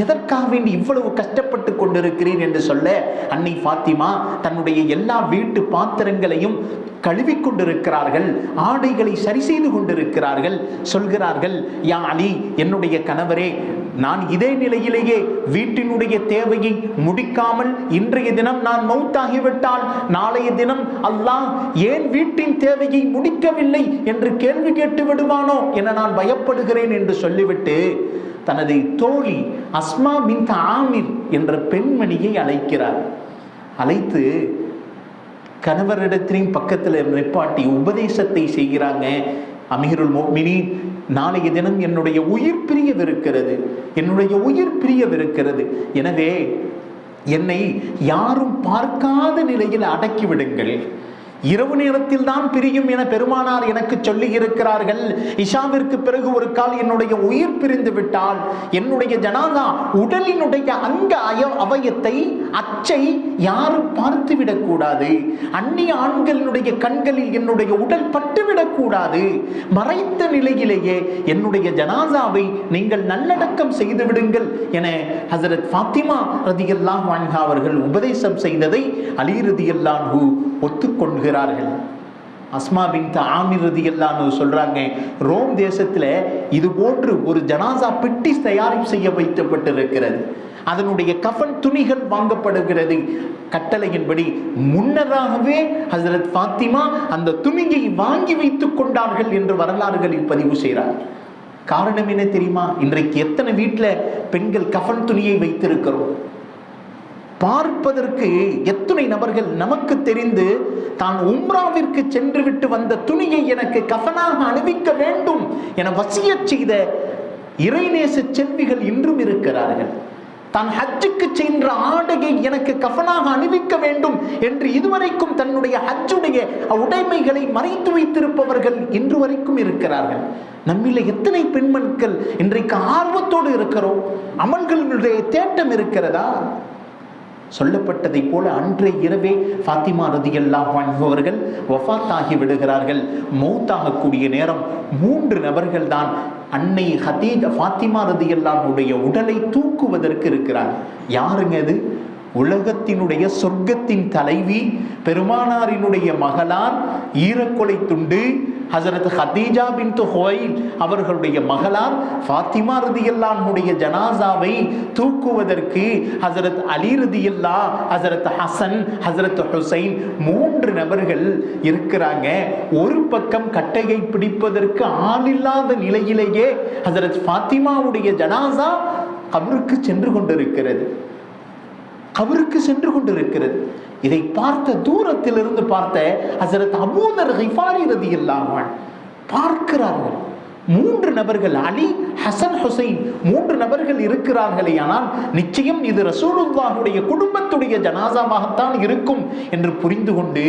எதற்காக வேண்டி இவ்வளவு கஷ்டப்பட்டு கொண்டிருக்கிறீர் என்று சொல்ல அன்னை ஃபாத்திமா தன்னுடைய எல்லா வீட்டு பாத்திரங்களையும் கழுவி கொண்டிருக்கிறார்கள், ஆடைகளை சரி செய்து கொண்டிருக்கிறார்கள். சொல்கிறார்கள், யா அலி, என்னுடைய கணவரே, நான் இதே நிலையிலேயே வீட்டினுடைய தேவையை முடிக்காமல் இன்றைய தினம் நான் மௌத்தாகிவிட்டால் நாளைய தினம் அல்லாஹ் ஏன் வீட்டின் தேவையை முடிக்கவில்லை என்று கேள்வி கேட்டு விடுவானோ என நான் பயப்படுகிறேன் என்று சொல்லிவிட்டு தனது தோழி அஸ்மா பின்த் ஆமிர் என்ற பெண்மணியை அழைக்கிறார். அழைத்து கணவரிடத்திலையும் பக்கத்தில் நிப்பாட்டி உபதேசத்தை செய்கிறாங்க. அமீருல் முஃமினீன், நாளைய தினம் என்னுடைய உயிர் பிரியவிருக்கிறது, என்னுடைய உயிர் பிரியவிருக்கிறது. எனவே என்னை யாரும் பார்க்காத நிலையில் அடக்கிவிடுங்கள். இரவு நேரத்தில் தான் பிரியும் என பெருமானார் எனக்கு சொல்லி இருக்கிறார்கள். இஷாவிற்கு பிறகு ஒரு கால் என்னுடைய உயிர் பிரிந்து விட்டால் என்னுடைய ஜனாதா உடலினுடைய அங்க அவயத்தை அச்சை யாரும் பார்த்து விடக்கூடாது. அந்நிய ஆண்களினுடைய கண்களில் என்னுடைய உடல் பட்டுவிடக்கூடாது. மறைத்த நிலையிலேயே என்னுடைய ஜனாதாவை நீங்கள் நல்லடக்கம் செய்து விடுங்கள் என ஹஸரத் ஃபாத்திமா ரலியல்லாஹு அன்ஹா அவர்கள் உபதேசம் செய்ததை அலி ரலியல்லாஹு அன்ஹு ஒத்துக்கொண்டு அஸ்மா பின்த் ஆமிர் ரலியல்லாஹு அன்ஹா சொல்றாங்க, ரோம் தேசத்துல இது போன்று ஒரு ஜனாசா பெட்டி தயாரிப்பு செய்ய வைக்கப்பட்டிருக்கிறது. அதனுடைய கஃன் துணிகள் வாங்கப்படுகிறது. கட்டளையின்படி முன்னதாகவே ஹஜ்ரத் ஃபாத்திமா அந்த துணியை வாங்கி வைத்துக் கொண்டார்கள் என்று வரலாறுகளில் பதிவு செய்கிறார். காரணம் என்ன தெரியுமா? இன்றைக்கு எத்தனை வீட்டில் பெண்கள் கஃன் துணியை வைத்திருக்கிறோம்? பார்ப்பதற்கு எத்தனை நபர்கள் நமக்கு தெரிந்து தான் உம்ராவிற்கு சென்று விட்டு வந்த துணியை எனக்கு கஃனாக அணிவிக்க வேண்டும் என வசியச் செய்த இறைநேச செல்விகள் இன்றும் இருக்கிறார்கள். தான் ஹஜ்ஜுக்கு சென்ற ஆடையை எனக்கு கஃனாக அணிவிக்க வேண்டும் என்று இதுவரைக்கும் தன்னுடைய ஹஜ்ஜுடைய உடைமைகளை மறைத்து வைத்திருப்பவர்கள் இன்று வரைக்கும் இருக்கிறார்கள். நம்மில எத்தனை பெண்மக்கள் இன்றைக்கு ஆர்வத்தோடு இருக்கிறோம்? அமல்களுடைய தேட்டம் இருக்கிறதா? சொல்லப்பட்டதை போல அன்றைய இரவே ஃபாத்திமா ரலியல்லாஹு அன்ஹா அவர்கள் வஃபாத் ஆகி விடுகிறார்கள். மௌத்தாகக்கூடிய நேரம் 3 நபர்கள் தான் அன்னை ஃபாத்திமா ரலியல்லாஹு அன்ஹுடைய உடலை தூக்குவதற்கு இருக்கிறார். யாருங்க அது? உலகத்தினுடைய சொர்க்கத்தின் தலைவி, பெருமானாரினுடைய மகளார், ஈரக்கொலை துண்டு ஹஜரத் ஹதீஜா பின்த் ஹுவைல் அவர்களுடைய மகளார் ஃபாத்திமா ரலியல்லாஹு அன்ஹுடைய ஜனாசாவை தூக்குவதற்கு ஹஜரத் அலி ரலியல்லாஹு, ஹஜரத் ஹசன், ஹஜரத் ஹுசைன் 3 நபர்கள் இருக்கிறாங்க. ஒரு பக்கம் கட்டையை பிடிப்பதற்கு ஆளில்லாத நிலையிலேயே ஹஜரத் ஃபாத்திமாவுடைய ஜனாசா கபருக்கு சென்று கொண்டிருக்கிறது. இதை பார்த்த தூரத்திலிருந்து பார்த்த ஹஸரத் அபூ தர் கிஃபாரி ரலியல்லாஹு அன்ஹு பார்க்கிறார்கள். 3 நபர்கள், அலி, ஹசன், ஹுசைன் 3 நபர்கள் இருக்கிறார்களே, ஆனால் நிச்சயம் இது ரசூலுல்லாஹுடைய குடும்பத்துடைய ஜனாசாவாகத்தான் இருக்கும் என்று புரிந்து கொண்டு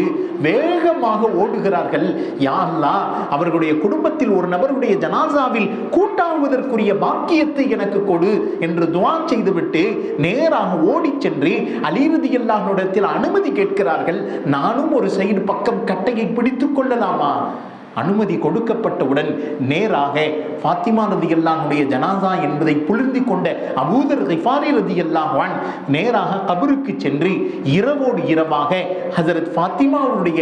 வேகமாக ஓடுகிறார்கள். யா அல்லாஹ், அவர்களுடைய குடும்பத்தில் ஒரு நபருடைய ஜனாசாவில் கூட்டாகுவதற்குரிய பாக்கியத்தை எனக்கு கொடு என்று துஆ செய்துவிட்டு நேராக ஓடி சென்று அலி ரலியல்லாஹு அன்ஹு இடத்தில் அனுமதி கேட்கிறார்கள். நானும் ஒரு சைடு பக்கம் கட்டையை பிடித்துக் கொள்ளலாமா? அனுமதி கொடுக்கப்பட்டவுடன் நேராக ஃபாத்திமா ரலியல்லாஹு அன்ஹுடைய ஜனாசா என்பதை புரிந்து கொண்ட அபூ தர் கிஃபாரி ரலியல்லாஹு அன்ஹு நேராக கபருக்கு சென்று இரவோடு இரவாக ஹஸரத் ஃபாத்திமாவுடைய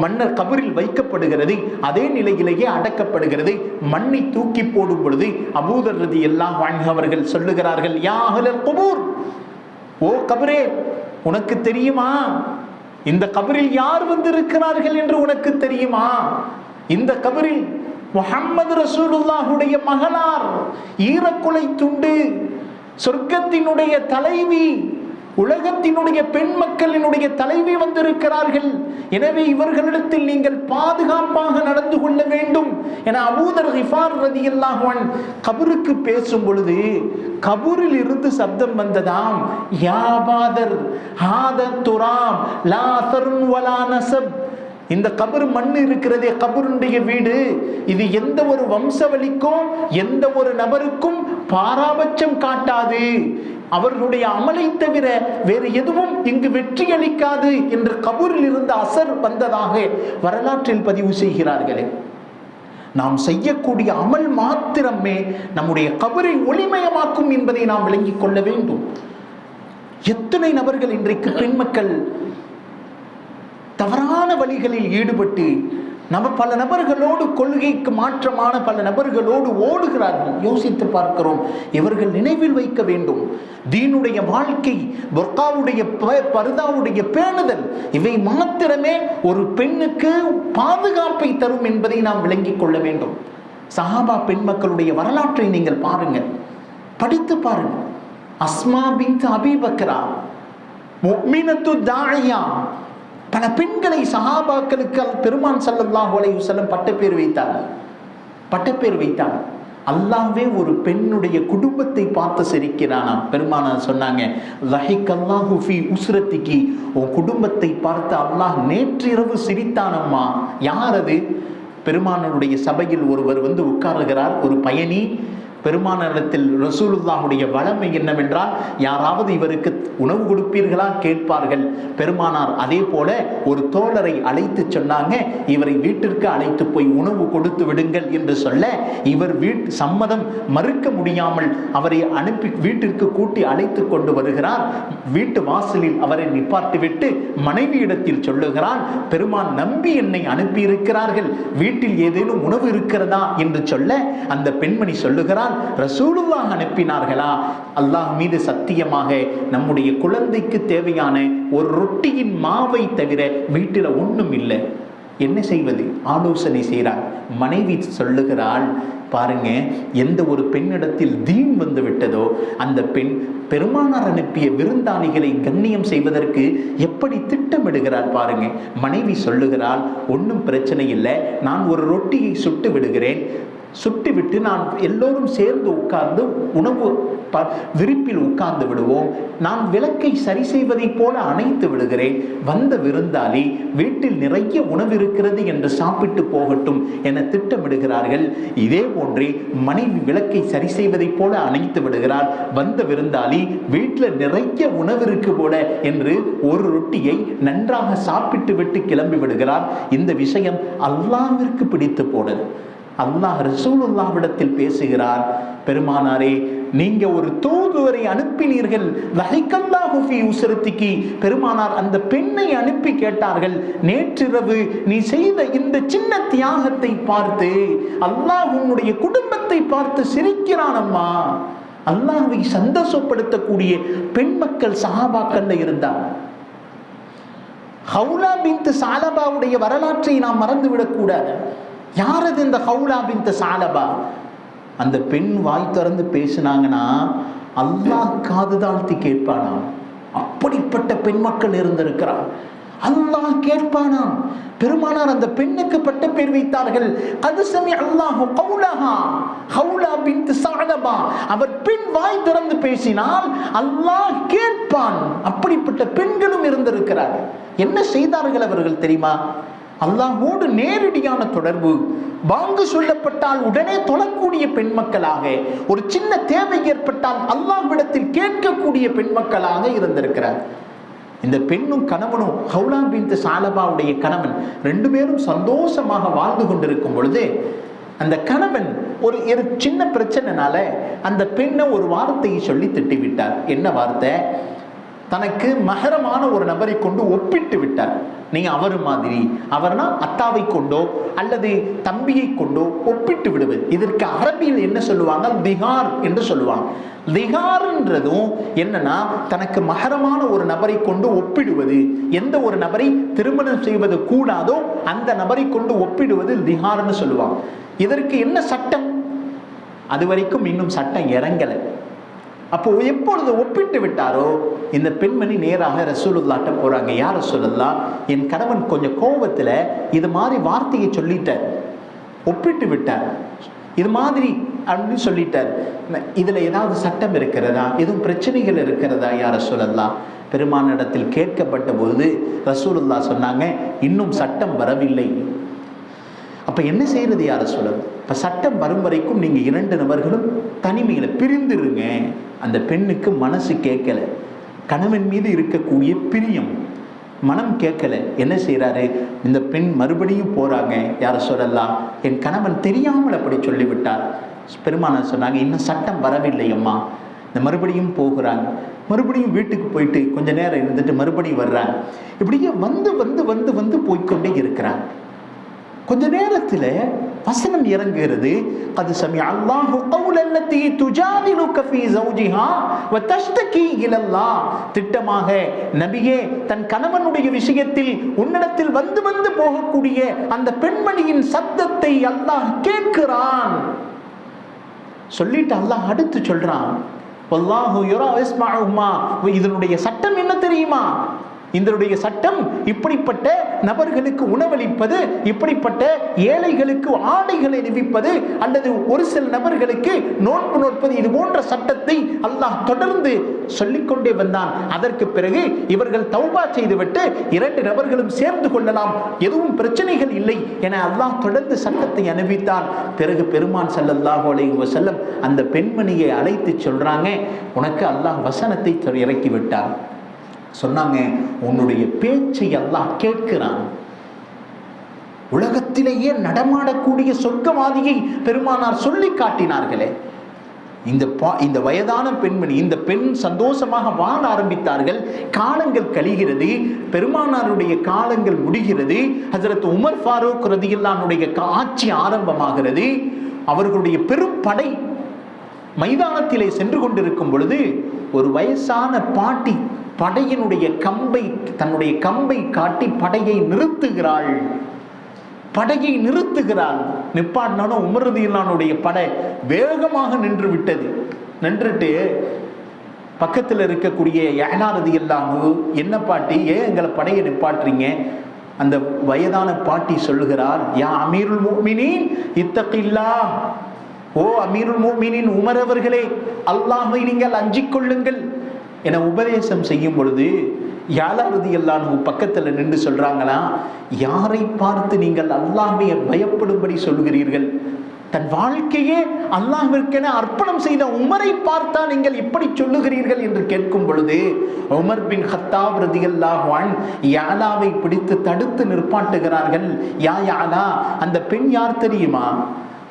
மன்னர் கபரில் வைக்கப்படுகிறது. அதே நிலையிலேயே அடக்கப்படுகிறது. மண்ணை தூக்கி போடும் பொழுது அபூ தர் ரலியல்லாஹு அன்ஹு அவர்கள் சொல்லுகிறார்கள், யா அஹ்லல் குபூர், ஓ கபரே, உனக்கு தெரியுமா இந்த கபரில் யார் வந்திருக்கிறார்கள் என்று உனக்கு தெரியுமா? இந்த கபரில் முஹம்மது ரசூலுல்லாஹுடைய மகளார், ஈரக்குலை துண்டு, சொர்க்கத்தினுடைய தலைவி, உலகத்தினுடைய பெண் மக்களினுடைய தலைவி வந்திருக்கிறார்கள். எனவே இவர்களிடத்தில் நீங்கள் பாதுகாப்பாக நடந்து கொள்ள வேண்டும் என அபூ தர் கிஃபார் ரலியல்லாஹு அன்ஹு கபருக்கு பேசும் பொழுது கபூரில் இருந்து சப்தம் வந்ததாம், யா பாதர் ஹாத துராம் லா தர்ன் வலா நஸப். இந்த கபர் மண் இருக்கிறதே, கபருடைய வீடு, இது எந்த ஒரு வம்சவழிக்கும் எந்த ஒரு நபருக்கும் பாராபட்சம் காட்டாது, அவர்களுடைய அமலை தவிர வேறு எதுவும் இங்கு வெற்றி அளிக்காது என்று கபூரில் இருந்த அசர் வந்ததாக வரலாற்றில் பதிவு செய்கிறார்களே. நாம் செய்யக்கூடிய அமல் மாத்திரமே நம்முடைய கபரை ஒளிமயமாக்கும் என்பதை நாம் விளங்கிக் கொள்ள வேண்டும். எத்தனை நபர்கள் இன்றைக்கு பெண் மக்கள் தவறான வழிகளில் ஈடுபட்டு பல நபர்களோடு, கொள்கைக்கு மாற்றமான பல நபர்களோடு ஓடுகிறார்கள். யோசித்து பார்க்கிறோம். இவர்கள் நினைவில் வைக்க வேண்டும், தீனுடைய வாழ்க்கை, புர்காவுடைய பர்தாவுடைய பேணுதல், இவை மாத்திரமே ஒரு பெண்ணுக்கு பாதுகாப்பை தரும் என்பதை நாம் விளங்கிக் கொள்ள வேண்டும். சஹாபா பெண் மக்களுடைய வரலாற்றை நீங்கள் பாருங்கள், படித்து பாருங்கள். அஸ்மா பின்த் அபீ பக்ரா, முஃமினத்து தாஇயா, பல பெண்களை சஹாபாக்களுக்கு பெருமான் ஸல்லல்லாஹு அலைஹி வஸல்லம் பட்டப்பேர் வைத்தாங்க. அல்லாஹ்வே ஒரு பெண்ணுடைய குடும்பத்தை பார்த்து சிரிக்கிறானா. பெருமானார் சொன்னாங்க, லஹிகல்லாஹு ஃபீ உஸ்ரத்திகி, உன் குடும்பத்தை பார்த்து அல்லாஹ் நேற்றிரவு சிரித்தானம்மா. யார் அது? பெருமானாருடைய சபையில் ஒருவர் வந்து உட்காருகிறார், ஒரு பயணி. பெருமானாரிடத்தில் ரசூலுல்லாஹுடைய வளமை என்னவென்றால், யாராவது இவருக்கு உணவு கொடுப்பீர்களா கேட்பார்கள். பெருமானார் அதே போல ஒரு தோழரை அழைத்து சொன்னாங்க, இவரை வீட்டிற்கு அழைத்து போய் உணவு கொடுத்து விடுங்கள் என்று சொல்ல, இவர் சம்மதம் மறுக்க முடியாமல் அவரை அனுப்பி வீட்டிற்கு கூட்டி அழைத்து கொண்டு வருகிறார். வீட்டு வாசலில் அவரை நிப்பாட்டிவிட்டு மனைவியிடத்தில் சொல்லுகிறான், பெருமான் நம்பி என்னை அனுப்பி இருக்கிறார்கள், வீட்டில் ஏதேனும் உணவு இருக்கிறதா என்று சொல்ல, அந்த பெண்மணி சொல்லுகிறார், சொல்லுகிறார், ரசூலுல்லாஹ் அனுப்பினார்களா? அல்லாஹ் மீது சத்தியமாக நம்முடைய குழந்தைக்கு தேவையான ஒரு ரொட்டியின் மாவை தவிர வீட்டில் ஒன்றும் இல்லை. என்ன செய்வது? ஆலோசனை செய்கிறார். மனைவி சொல்லுகிறாள், பாருங்க, எந்த ஒரு பெண்ணிடத்தில் தீன் வந்து விட்டதோ அந்த பெண் பெருமானார் அனுப்பிய விருந்தாளிகளை கண்ணியம் செய்வதற்கு எப்படி திட்டமிடுகிறாள் பாருங்க. மனைவி சொல்லுகிறாள், ஒன்றும் பிரச்சனை இல்லை, நான் ஒரு ரொட்டியை சுட்டு விடுகிறேன், சுட்டுவிட்டு நான் எல்லோரும் சேர்ந்து உட்கார்ந்து உணவு விரிப்பில் உட்கார்ந்து விடுவோம், நான் விளக்கை சரி செய்வதை போல அணைத்து விடுகிறேன், வந்த விருந்தாளி வீட்டில் நிறைய உணவு இருக்கிறது என்று சாப்பிட்டு போகட்டும் என திட்டமிடுகிறார்கள். இதே போன்றே மனைவி விளக்கை சரி செய்வதை போல அணைத்து விடுகிறார். வந்த விருந்தாளி வீட்டில் நிறைய உணவு இருக்கு போல என்று ஒரு ரொட்டியை நன்றாக சாப்பிட்டு விட்டு கிளம்பி விடுகிறார். இந்த விஷயம் அல்லாஹ்விற்கு பிடித்து போனது. அல்லாஹ் ரசூலுல்லாஹ்விடத்தில் பேசுகிறார், பெருமானாரே, நீங்க ஒரு தூதுவரை அனுப்பினீர்கள், வஹைக்கல்லாஹு ஃபீ உஸ்ரத்திகி. பெருமானார் அந்த பெண்ணை அனுப்பி கேட்டார்கள், நேற்றிரவு நீ செய்த இந்த சின்ன தியாகத்தை பார்த்து அல்லாஹ் உன்னுடைய குடும்பத்தை பார்த்து சிரிக்கிறான் அம்மா. அல்லாஹ்வை சந்தோஷப்படுத்தக்கூடிய பெண் மக்கள் சஹாபாக்கள்ல இருந்தார். ஹவுலா பின்த் சாலபாவுடைய வரலாற்றை நாம் மறந்துவிடக் கூடாது. யாரது இந்த ஹவுலா பின்த் சாலபா? அந்த பெண் வாய் திறந்து பேசினாங்கன்னா அல்லாஹ் காது தாழ்த்தி கேட்பானா? அப்படிப்பட்ட பெண் மக்கள் இருந்திருக்கிறார். அல்லாஹ் கேட்பானா? பெருமானார் அந்த பெண்ணுக்கு பட்ட பேர் வைத்தார்கள், அது சமி அல்லாஹு கவுலஹா ஹவுலா பின்த் சாலபா. அவர் பெண் வாய் திறந்து பேசினால் அல்லாஹ் கேட்பான். அப்படிப்பட்ட பெண்களும் இருந்திருக்கிறார்கள். என்ன செய்தார்கள் அவர்கள் தெரியுமா? அல்லாஹ்வோடு நேரடியான தொடர்பு, பாங்கு சொல்லப்பட்டால் உடனே தொழக்கூடிய பெண் மக்களாக, ஒரு சின்ன தேவை ஏற்பட்டால் அல்லாஹ்விடத்தில் கேட்கக்கூடிய பெண் மக்களாக இருந்திருக்கிறார். இந்த பெண்ணும் கணவனும், ஹவுலா பின்த் சாலபாவுடைய கணவன், ரெண்டு பேரும் சந்தோஷமாக வாழ்ந்து கொண்டிருக்கும் பொழுது அந்த கணவன் ஒரு சின்ன பிரச்சனைனால அந்த பெண்ணை ஒரு வார்த்தையை சொல்லி திட்டிவிட்டார். என்ன வார்த்தை? தனக்கு மஹரமான ஒரு நபரை கொண்டு ஒப்பிட்டு விட்டார். நீங்க அவர் மாதிரி, அவர்னா அத்தாவை கொண்டோ அல்லது தம்பியை கொண்டோ ஒப்பிட்டு விடுவது. இதற்கு அரபியில் என்ன சொல்லுவாங்க? திகார் என்று சொல்லுவாங்க. திகார்ன்றதும் என்னன்னா, தனக்கு மஹரமான ஒரு நபரை கொண்டு ஒப்பிடுவது. எந்த ஒரு நபரை திருமணம் செய்வது கூடாதோ அந்த நபரை கொண்டு ஒப்பிடுவது திகார்னு சொல்லுவாங்க. இதற்கு என்ன சட்டம்? அது வரைக்கும் இன்னும் சட்டம் இறங்கலை. அப்போ எப்பொழுது ஒப்பிட்டு விட்டாரோ இந்த பெண்மணி நேராக ரசூலுல்லாஹ்ட்ட போறாங்க. யார் ரசூலுல்லாஹ், என் கணவன் கொஞ்சம் கோபத்துல இது மாதிரி வார்த்தையை சொல்லிட்டார், ஒப்பிட்டு விட்டார், இது மாதிரி அப்படின்னு சொல்லிட்டார். இதுல ஏதாவது சட்டம் இருக்கிறதா, எதுவும் பிரச்சனைகள் இருக்கிறதா யார் ரசூலுல்லாஹ்? பெருமானிடத்தில் கேட்கப்பட்ட போது ரசூலுல்லாஹ் சொன்னாங்க, இன்னும் சட்டம் வரவில்லை. அப்ப என்ன செய்யறது யார சொல்லுது? இப்ப சட்டம் வரும் வரைக்கும் நீங்க இரண்டு நபர்களும் தனிமையில பிரிந்துருங்க. அந்த பெண்ணுக்கு மனசு கேட்கல, கணவன் மீது இருக்கக்கூடிய பிரியம் மனம் கேட்கல. என்ன செய்யறாரு? இந்த பெண் மறுபடியும் போறாங்க. யார சொல்லலாம், என் கணவன் தெரியாமல் அப்படி சொல்லிவிட்டார். பெருமானார் சொன்னாங்க, இன்னும் சட்டம் வரவில்லை அம்மா. இந்த மறுபடியும் போகிறாங்க. மறுபடியும் வீட்டுக்கு போயிட்டு கொஞ்ச நேரம் இருந்துட்டு மறுபடியும் வர்றாங்க. இப்படியே வந்து வந்து வந்து வந்து போய்கொண்டே இருக்கிறாங்க. கொஞ்ச நேரத்தில் வசனம் இறங்குகிறது. அது சமி அல்லாஹு கவுலல்லதி துஜாதிலுக ஃபீ ஜௌஜிஹா வ தஷ்தகி இலல்லாஹ். திட்டமாக நபியே, தன் கணவனுடைய விஷயத்தில் உன்னிடத்தில் வந்து வந்து போகக்கூடிய அந்த பெண்மணியின் சத்தத்தை அல்லாஹ் கேட்கிறான். சொல்லிட்டு அல்லாஹ் அடுத்து சொல்றான், வல்லாஹு யரா யஸ்மஉஹுமா. இதனுடைய சட்டம் என்ன தெரியுமா? இதனுடைய சட்டம் இப்படிப்பட்ட நபர்களுக்கு உணவளிப்பது, இப்படிப்பட்ட ஏழைகளுக்கு ஆடைகளை அணிவிப்பது, அல்லது ஒரு சில நபர்களுக்கு நோன்பு நோற்பது, இது போன்ற சட்டத்தை அல்லாஹ் தொடர்ந்து சொல்லிக்கொண்டே வந்தான். அதற்கு பிறகு இவர்கள் தௌபா செய்துவிட்டு இரண்டு நபர்களும் சேர்ந்து கொள்ளலாம், எதுவும் பிரச்சனைகள் இல்லை என அல்லாஹ் தொடர்ந்து சட்டத்தை அனுப்பித்தான். பிறகு பெருமான் ஸல்லல்லாஹு அலைஹி வஸல்லம் அந்த பெண்மணியை அழைத்து சொல்றாங்க, உனக்கு அல்லாஹ் வசனத்தை இறக்கி விட்டான். சொன்னாங்க, உன்னுடைய பேச்சை அல்லாஹ் கேட்கிறான். உலகத்திலேயே நடமாடக்கூடிய சொர்க்கவாதியை பெருமானார் சொல்லி காட்டினார்களே. இந்த வயதான பெண்மணி, இந்த பெண் சந்தோஷமாக வாழ ஆரம்பித்தார்கள். காலங்கள் கழிகிறது, பெருமானாருடைய காலங்கள் முடிகிறது. ஹஜ்ரத் உமர் ஃபாரூக் ரலியல்லாஹு அன்ஹுடைய ஆட்சி ஆரம்பமாகிறது. அவர்களுடைய பெரும் படை மைதானத்திலே சென்று கொண்டிருக்கும் பொழுது ஒரு வயசான பாட்டி படையினுடைய தன்னுடைய கம்பை காட்டி படையை நிறுத்துகிறாள். நிப்பாட்டினாலும் உமர் ரலியல்லாஹு அன்ஹுடைய படை வேகமாக நின்று விட்டது. நின்றுட்டு பக்கத்தில் இருக்கக்கூடிய யஹ்யா ரலியல்லாஹு அன்ஹு, என்ன பாட்டி, ஏன் எங்களை படையை நிப்பாட்டுறீங்க? அந்த வயதான பாட்டி சொல்லுகிறார், யா அமீருல் முஃமினீன் இத்தகில்லாஹ், ஓ அமீருல் முஃமினீன் உமர் அவர்களே, அல்லாஹ்வை நீங்கள் அஞ்சிக் கொள்ளுங்கள் என உபதேசம் செய்யும் பொழுது யஹ்யா ரலியல்லாஹு அன்ஹு பக்கத்தில் நின்று சொல்றாங்களா, யாரை பார்த்து நீங்கள் அல்லாஹ்வை பயப்படும்படி சொல்லுகிறீர்கள்? தன் வாழ்க்கையே அல்லாஹ்விற்கென அர்ப்பணம் செய்த உமரை பார்த்தா நீங்கள் இப்படி சொல்லுகிறீர்கள் என்று கேட்கும் பொழுது உமர் பின் கத்தாப் ரலியல்லாஹு அன்ஹு யஹ்யாவை பிடித்து தடுத்து நிற்பாட்டுகிறார்கள். யா யஹ்யா, அந்த பெண் யார் தெரியுமா?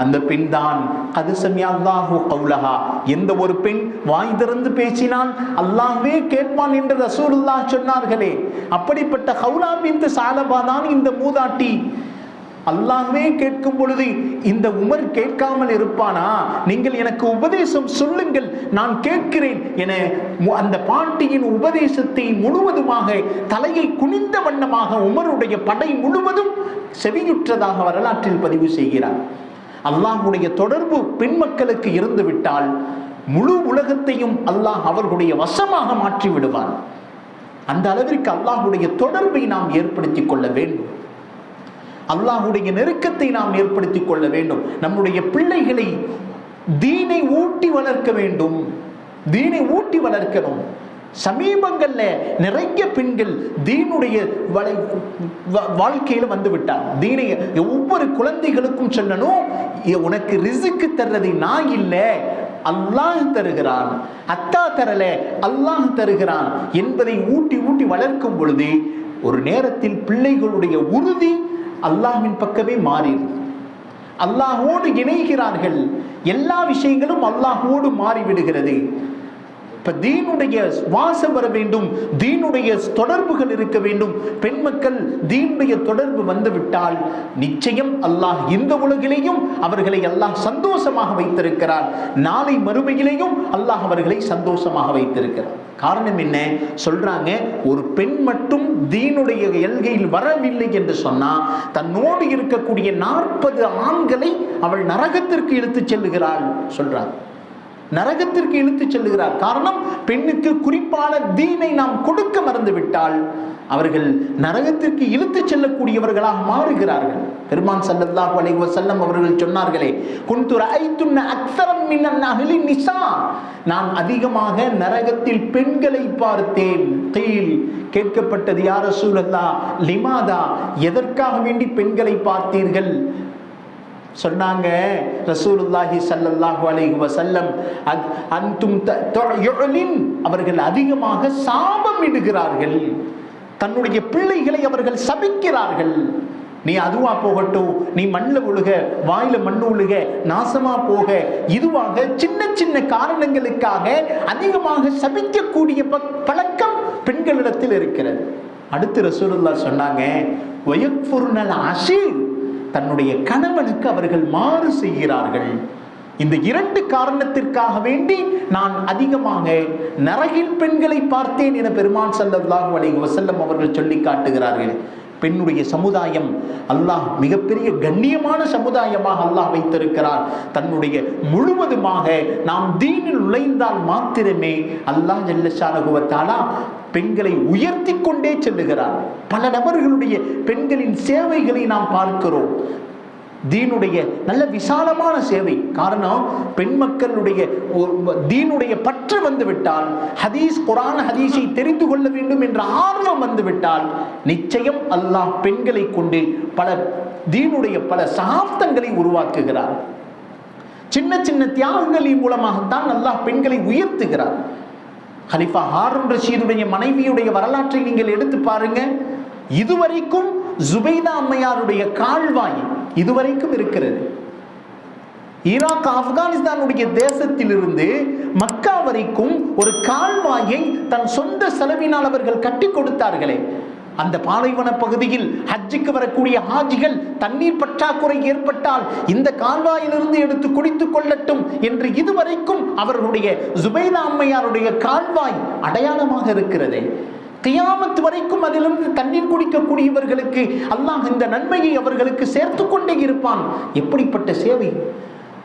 அந்த பெண் தான் கது சமிஅல்லாஹு கௌலஹா, எந்த ஒரு பெண் வாய் திறந்து பேசினால் அல்லாஹ்வே கேட்பான் என்று ரசூலுல்லாஹ் சொன்னார்களே, அப்படிப்பட்ட கௌலா பின்த் ஸஅலபா தான் இந்த மூதாட்டி. அல்லாஹ்வே கேட்கும் பொழுது இந்த உமர் கேட்காமல் இருப்பானா? நீங்கள் எனக்கு உபதேசம் சொல்லுங்கள், நான் கேட்கிறேன் என அந்த பாட்டியின் உபதேசத்தை முழுவதுமாக தலையை குனிந்த வண்ணமாக உமருடைய படை முழுவதும் செவியுற்றதாக வரலாற்றில் பதிவு செய்கிறார். அல்லாஹ்வுடைய தொடர்பு பெண் மக்களுக்கு இருந்து விட்டால் முழு உலகத்தையும் அல்லாஹ் அவர்களுடைய வசமாக மாற்றி விடுவான். அந்த அளவிற்கு அல்லாஹ்வுடைய தொடர்பை நாம் ஏற்படுத்திக் கொள்ள வேண்டும். அல்லாஹ்வுடைய நெருக்கத்தை நாம் ஏற்படுத்திக் கொள்ள வேண்டும். நம்முடைய பிள்ளைகளை தீனை ஊட்டி வளர்க்க வேண்டும், தீனை ஊட்டி வளர்க்கணும். சமீபங்கள்ல நிறைய பெண்கள் தீனுடைய வாழ்க்கையில வந்து விட்டார். தீனை ஒவ்வொரு குழந்தைகளுக்கும் சொல்லணும், உனக்கு ரிஸ்க் தர்றது நான் இல்லை, அல்லாஹ் தருகிறான், அத்தா தரல அல்லாஹ் தருகிறான் என்பதை ஊட்டி ஊட்டி வளர்க்கும் பொழுது ஒரு நேரத்தில் பிள்ளைகளுடைய உறுதி அல்லாஹ்வின் பக்கமே மாறியது. அல்லாஹோடு இணைகிறார்கள், எல்லா விஷயங்களும் அல்லாஹோடு மாறிவிடுகிறது. இப்ப தீனுடைய வாசம் வர வேண்டும், தீனுடைய தொடர்புகள் இருக்க வேண்டும். பெண் மக்கள் தீனுடைய தொடர்பு வந்துவிட்டால் நிச்சயம் அல்லாஹ் இந்த உலகிலேயும் அவர்களை அல்லாஹ் சந்தோஷமாக வைத்திருக்கிறார், நாளை மறுமையிலேயும் அல்லாஹ் அவர்களை சந்தோஷமாக வைத்திருக்கிறார். காரணம் என்ன சொல்றாங்க? ஒரு பெண் மட்டும் தீனுடைய எல்கையில் வரவில்லை என்று சொன்னா தன்னோடு இருக்கக்கூடிய 40 ஆண்களை அவள் நரகத்திற்கு இழுத்துச் செல்லுகிறாள் சொல்றாங்க. நரகத்திற்கு இழுத்து செல்லுகிறார். காரணம், பெண்ணுக்கு குறிப்பான தீனை நாம் கொடுக்க மறந்துவிட்டால் அவர்கள் நரகத்திற்கு இழுத்து செல்லக்கூடியவர்களாக மாறுகிறார்கள். பெருமான் ஸல்லல்லாஹு அலைஹி வஸல்லம் அவர்கள் சொன்னார்களே, குன்து ரஅய்துன்ன அக்ஸரம் மினன் அஹ்லி நிஸா, நான் அதிகமாக நரகத்தில் பெண்களை பார்த்தேன். கீல், கேட்கப்பட்டது, யா ரசூலல்லாஹ் லிமாதா, எதற்காக வேண்டி பெண்களை பார்த்தீர்கள்? சொன்னாங்க ரசூலுல்லாஹி ஸல்லல்லாஹு அலைஹி வஸல்லம், அன்தும் துயுலின், அவர்கள் அதிகமாக சாபமிடுகிறார்கள், தன்னுடைய பிள்ளைகளை அவர்கள் சபிக்கிறார்கள். நீ அதுவா போகட்டும், நீ மண்ணில் விழுக, வாயில மண்ணு விழுக, நாசமா போக, இதுவாக சின்ன சின்ன காரணங்களுக்காக அதிகமாக சபிக்கக்கூடிய பழக்கம் பெண்களிடத்தில் இருக்கிறது. அடுத்து ரசூலுல்லாஹ் சொன்னாங்க, வயக்ஃபுர்னல் அஷீர், தன்னுடைய கணவனுக்கு அவர்கள் மாறு செய்கிறார்கள். இந்த 2 காரணத்திற்காக வேண்டி நான் அதிகமாக நரகில் பெண்களை பார்த்தேன் என பெருமான் ஸல்லல்லாஹு அலைஹி வஸல்லம் அவர்கள் சொல்லி காட்டுகிறார்கள். பெண்ணுடைய சமுதாயம் அல்லாஹ் மிகப்பெரிய கண்ணியமான சமுதாயமாக அல்லாஹ் வைத்திருக்கிறார். தன்னுடைய முழுவதுமாக நாம் தீனில் நுழைந்தால் மாத்திரமே அல்லாஹ் ஜல்ல ஷானஹு வ தஆலா பெண்களை உயர்த்தி கொண்டே செல்லுகிறார். பல நபர்களுடைய பெண்களின் சேவைகளை நாம் பார்க்கிறோம். தீனுடைய நல்ல விசாலமான சேவை. காரணம், பெண் மக்களுடைய தீனுடைய பற்று வந்துவிட்டால், ஹதீஸ் குர்ஆன் ஹதீஸை தெரிந்து கொள்ள வேண்டும் என்ற ஆர்வம் வந்துவிட்டால் நிச்சயம் அல்லாஹ் பெண்களை கொண்டு பல தீனுடைய பல சகாப்தங்களை உருவாக்குகிறார். சின்ன சின்ன தியாகங்களின் மூலமாகத்தான் அல்லாஹ் பெண்களை உயர்த்துகிறார். கலிஃபா ஹாரூன் ரஷீதுடைய மனைவியுடைய வரலாற்றை நீங்கள் எடுத்து பாருங்க. இதுவரைக்கும் ஜுபைதா அம்மையாருடைய கால்வாய் இதுவரைக்கும் இருக்கிறது. ஈராக், ஆப்கானிஸ்தானுடைய தேசத்திலிருந்து மக்கா வரைக்கும் ஒரு கால்வாயை தன் சொந்த செலவினால் அவர்கள் கட்டி கொடுத்தார்களே, அந்த பாலைவன பகுதியில் ஹஜ்ஜுக்கு வரக்கூடிய ஹாஜிகள் தண்ணீர் பற்றாக்குறை ஏற்பட்டால் இந்த கால்வாயிலிருந்து எடுத்து குடித்துக் கொள்ளட்டும் என்று இதுவரைக்கும் அவர்களுடைய ஜுபைதா அம்மையாருடைய கால்வாய் அடையாளமாக இருக்கிறது. கியாமத் வரைக்கும் அதிலிருந்து தண்ணீர் குடிக்கக்கூடியவர்களுக்கு அல்லாஹ் இந்த நன்மையை அவர்களுக்கு சேர்த்து கொண்டே இருப்பான். எப்படிப்பட்ட சேவை!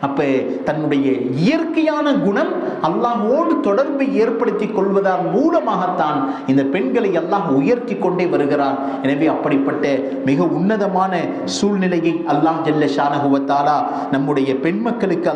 அப்ப தன்னுடைய இயற்கையான குணம் அல்லாஹ்வோடு தொடர்பை ஏற்படுத்தி கொள்வதால் மூலமாகத்தான் இந்த பெண்களை அல்லாஹ் உயர்த்தி கொண்டே வருகிறார். எனவே அப்படிப்பட்ட மிக உன்னதமான சூழ்நிலையை அல்லாஹ் ஜல்ல ஷானஹு வ தஆலா நம்முடைய பெண் மக்களுக்கு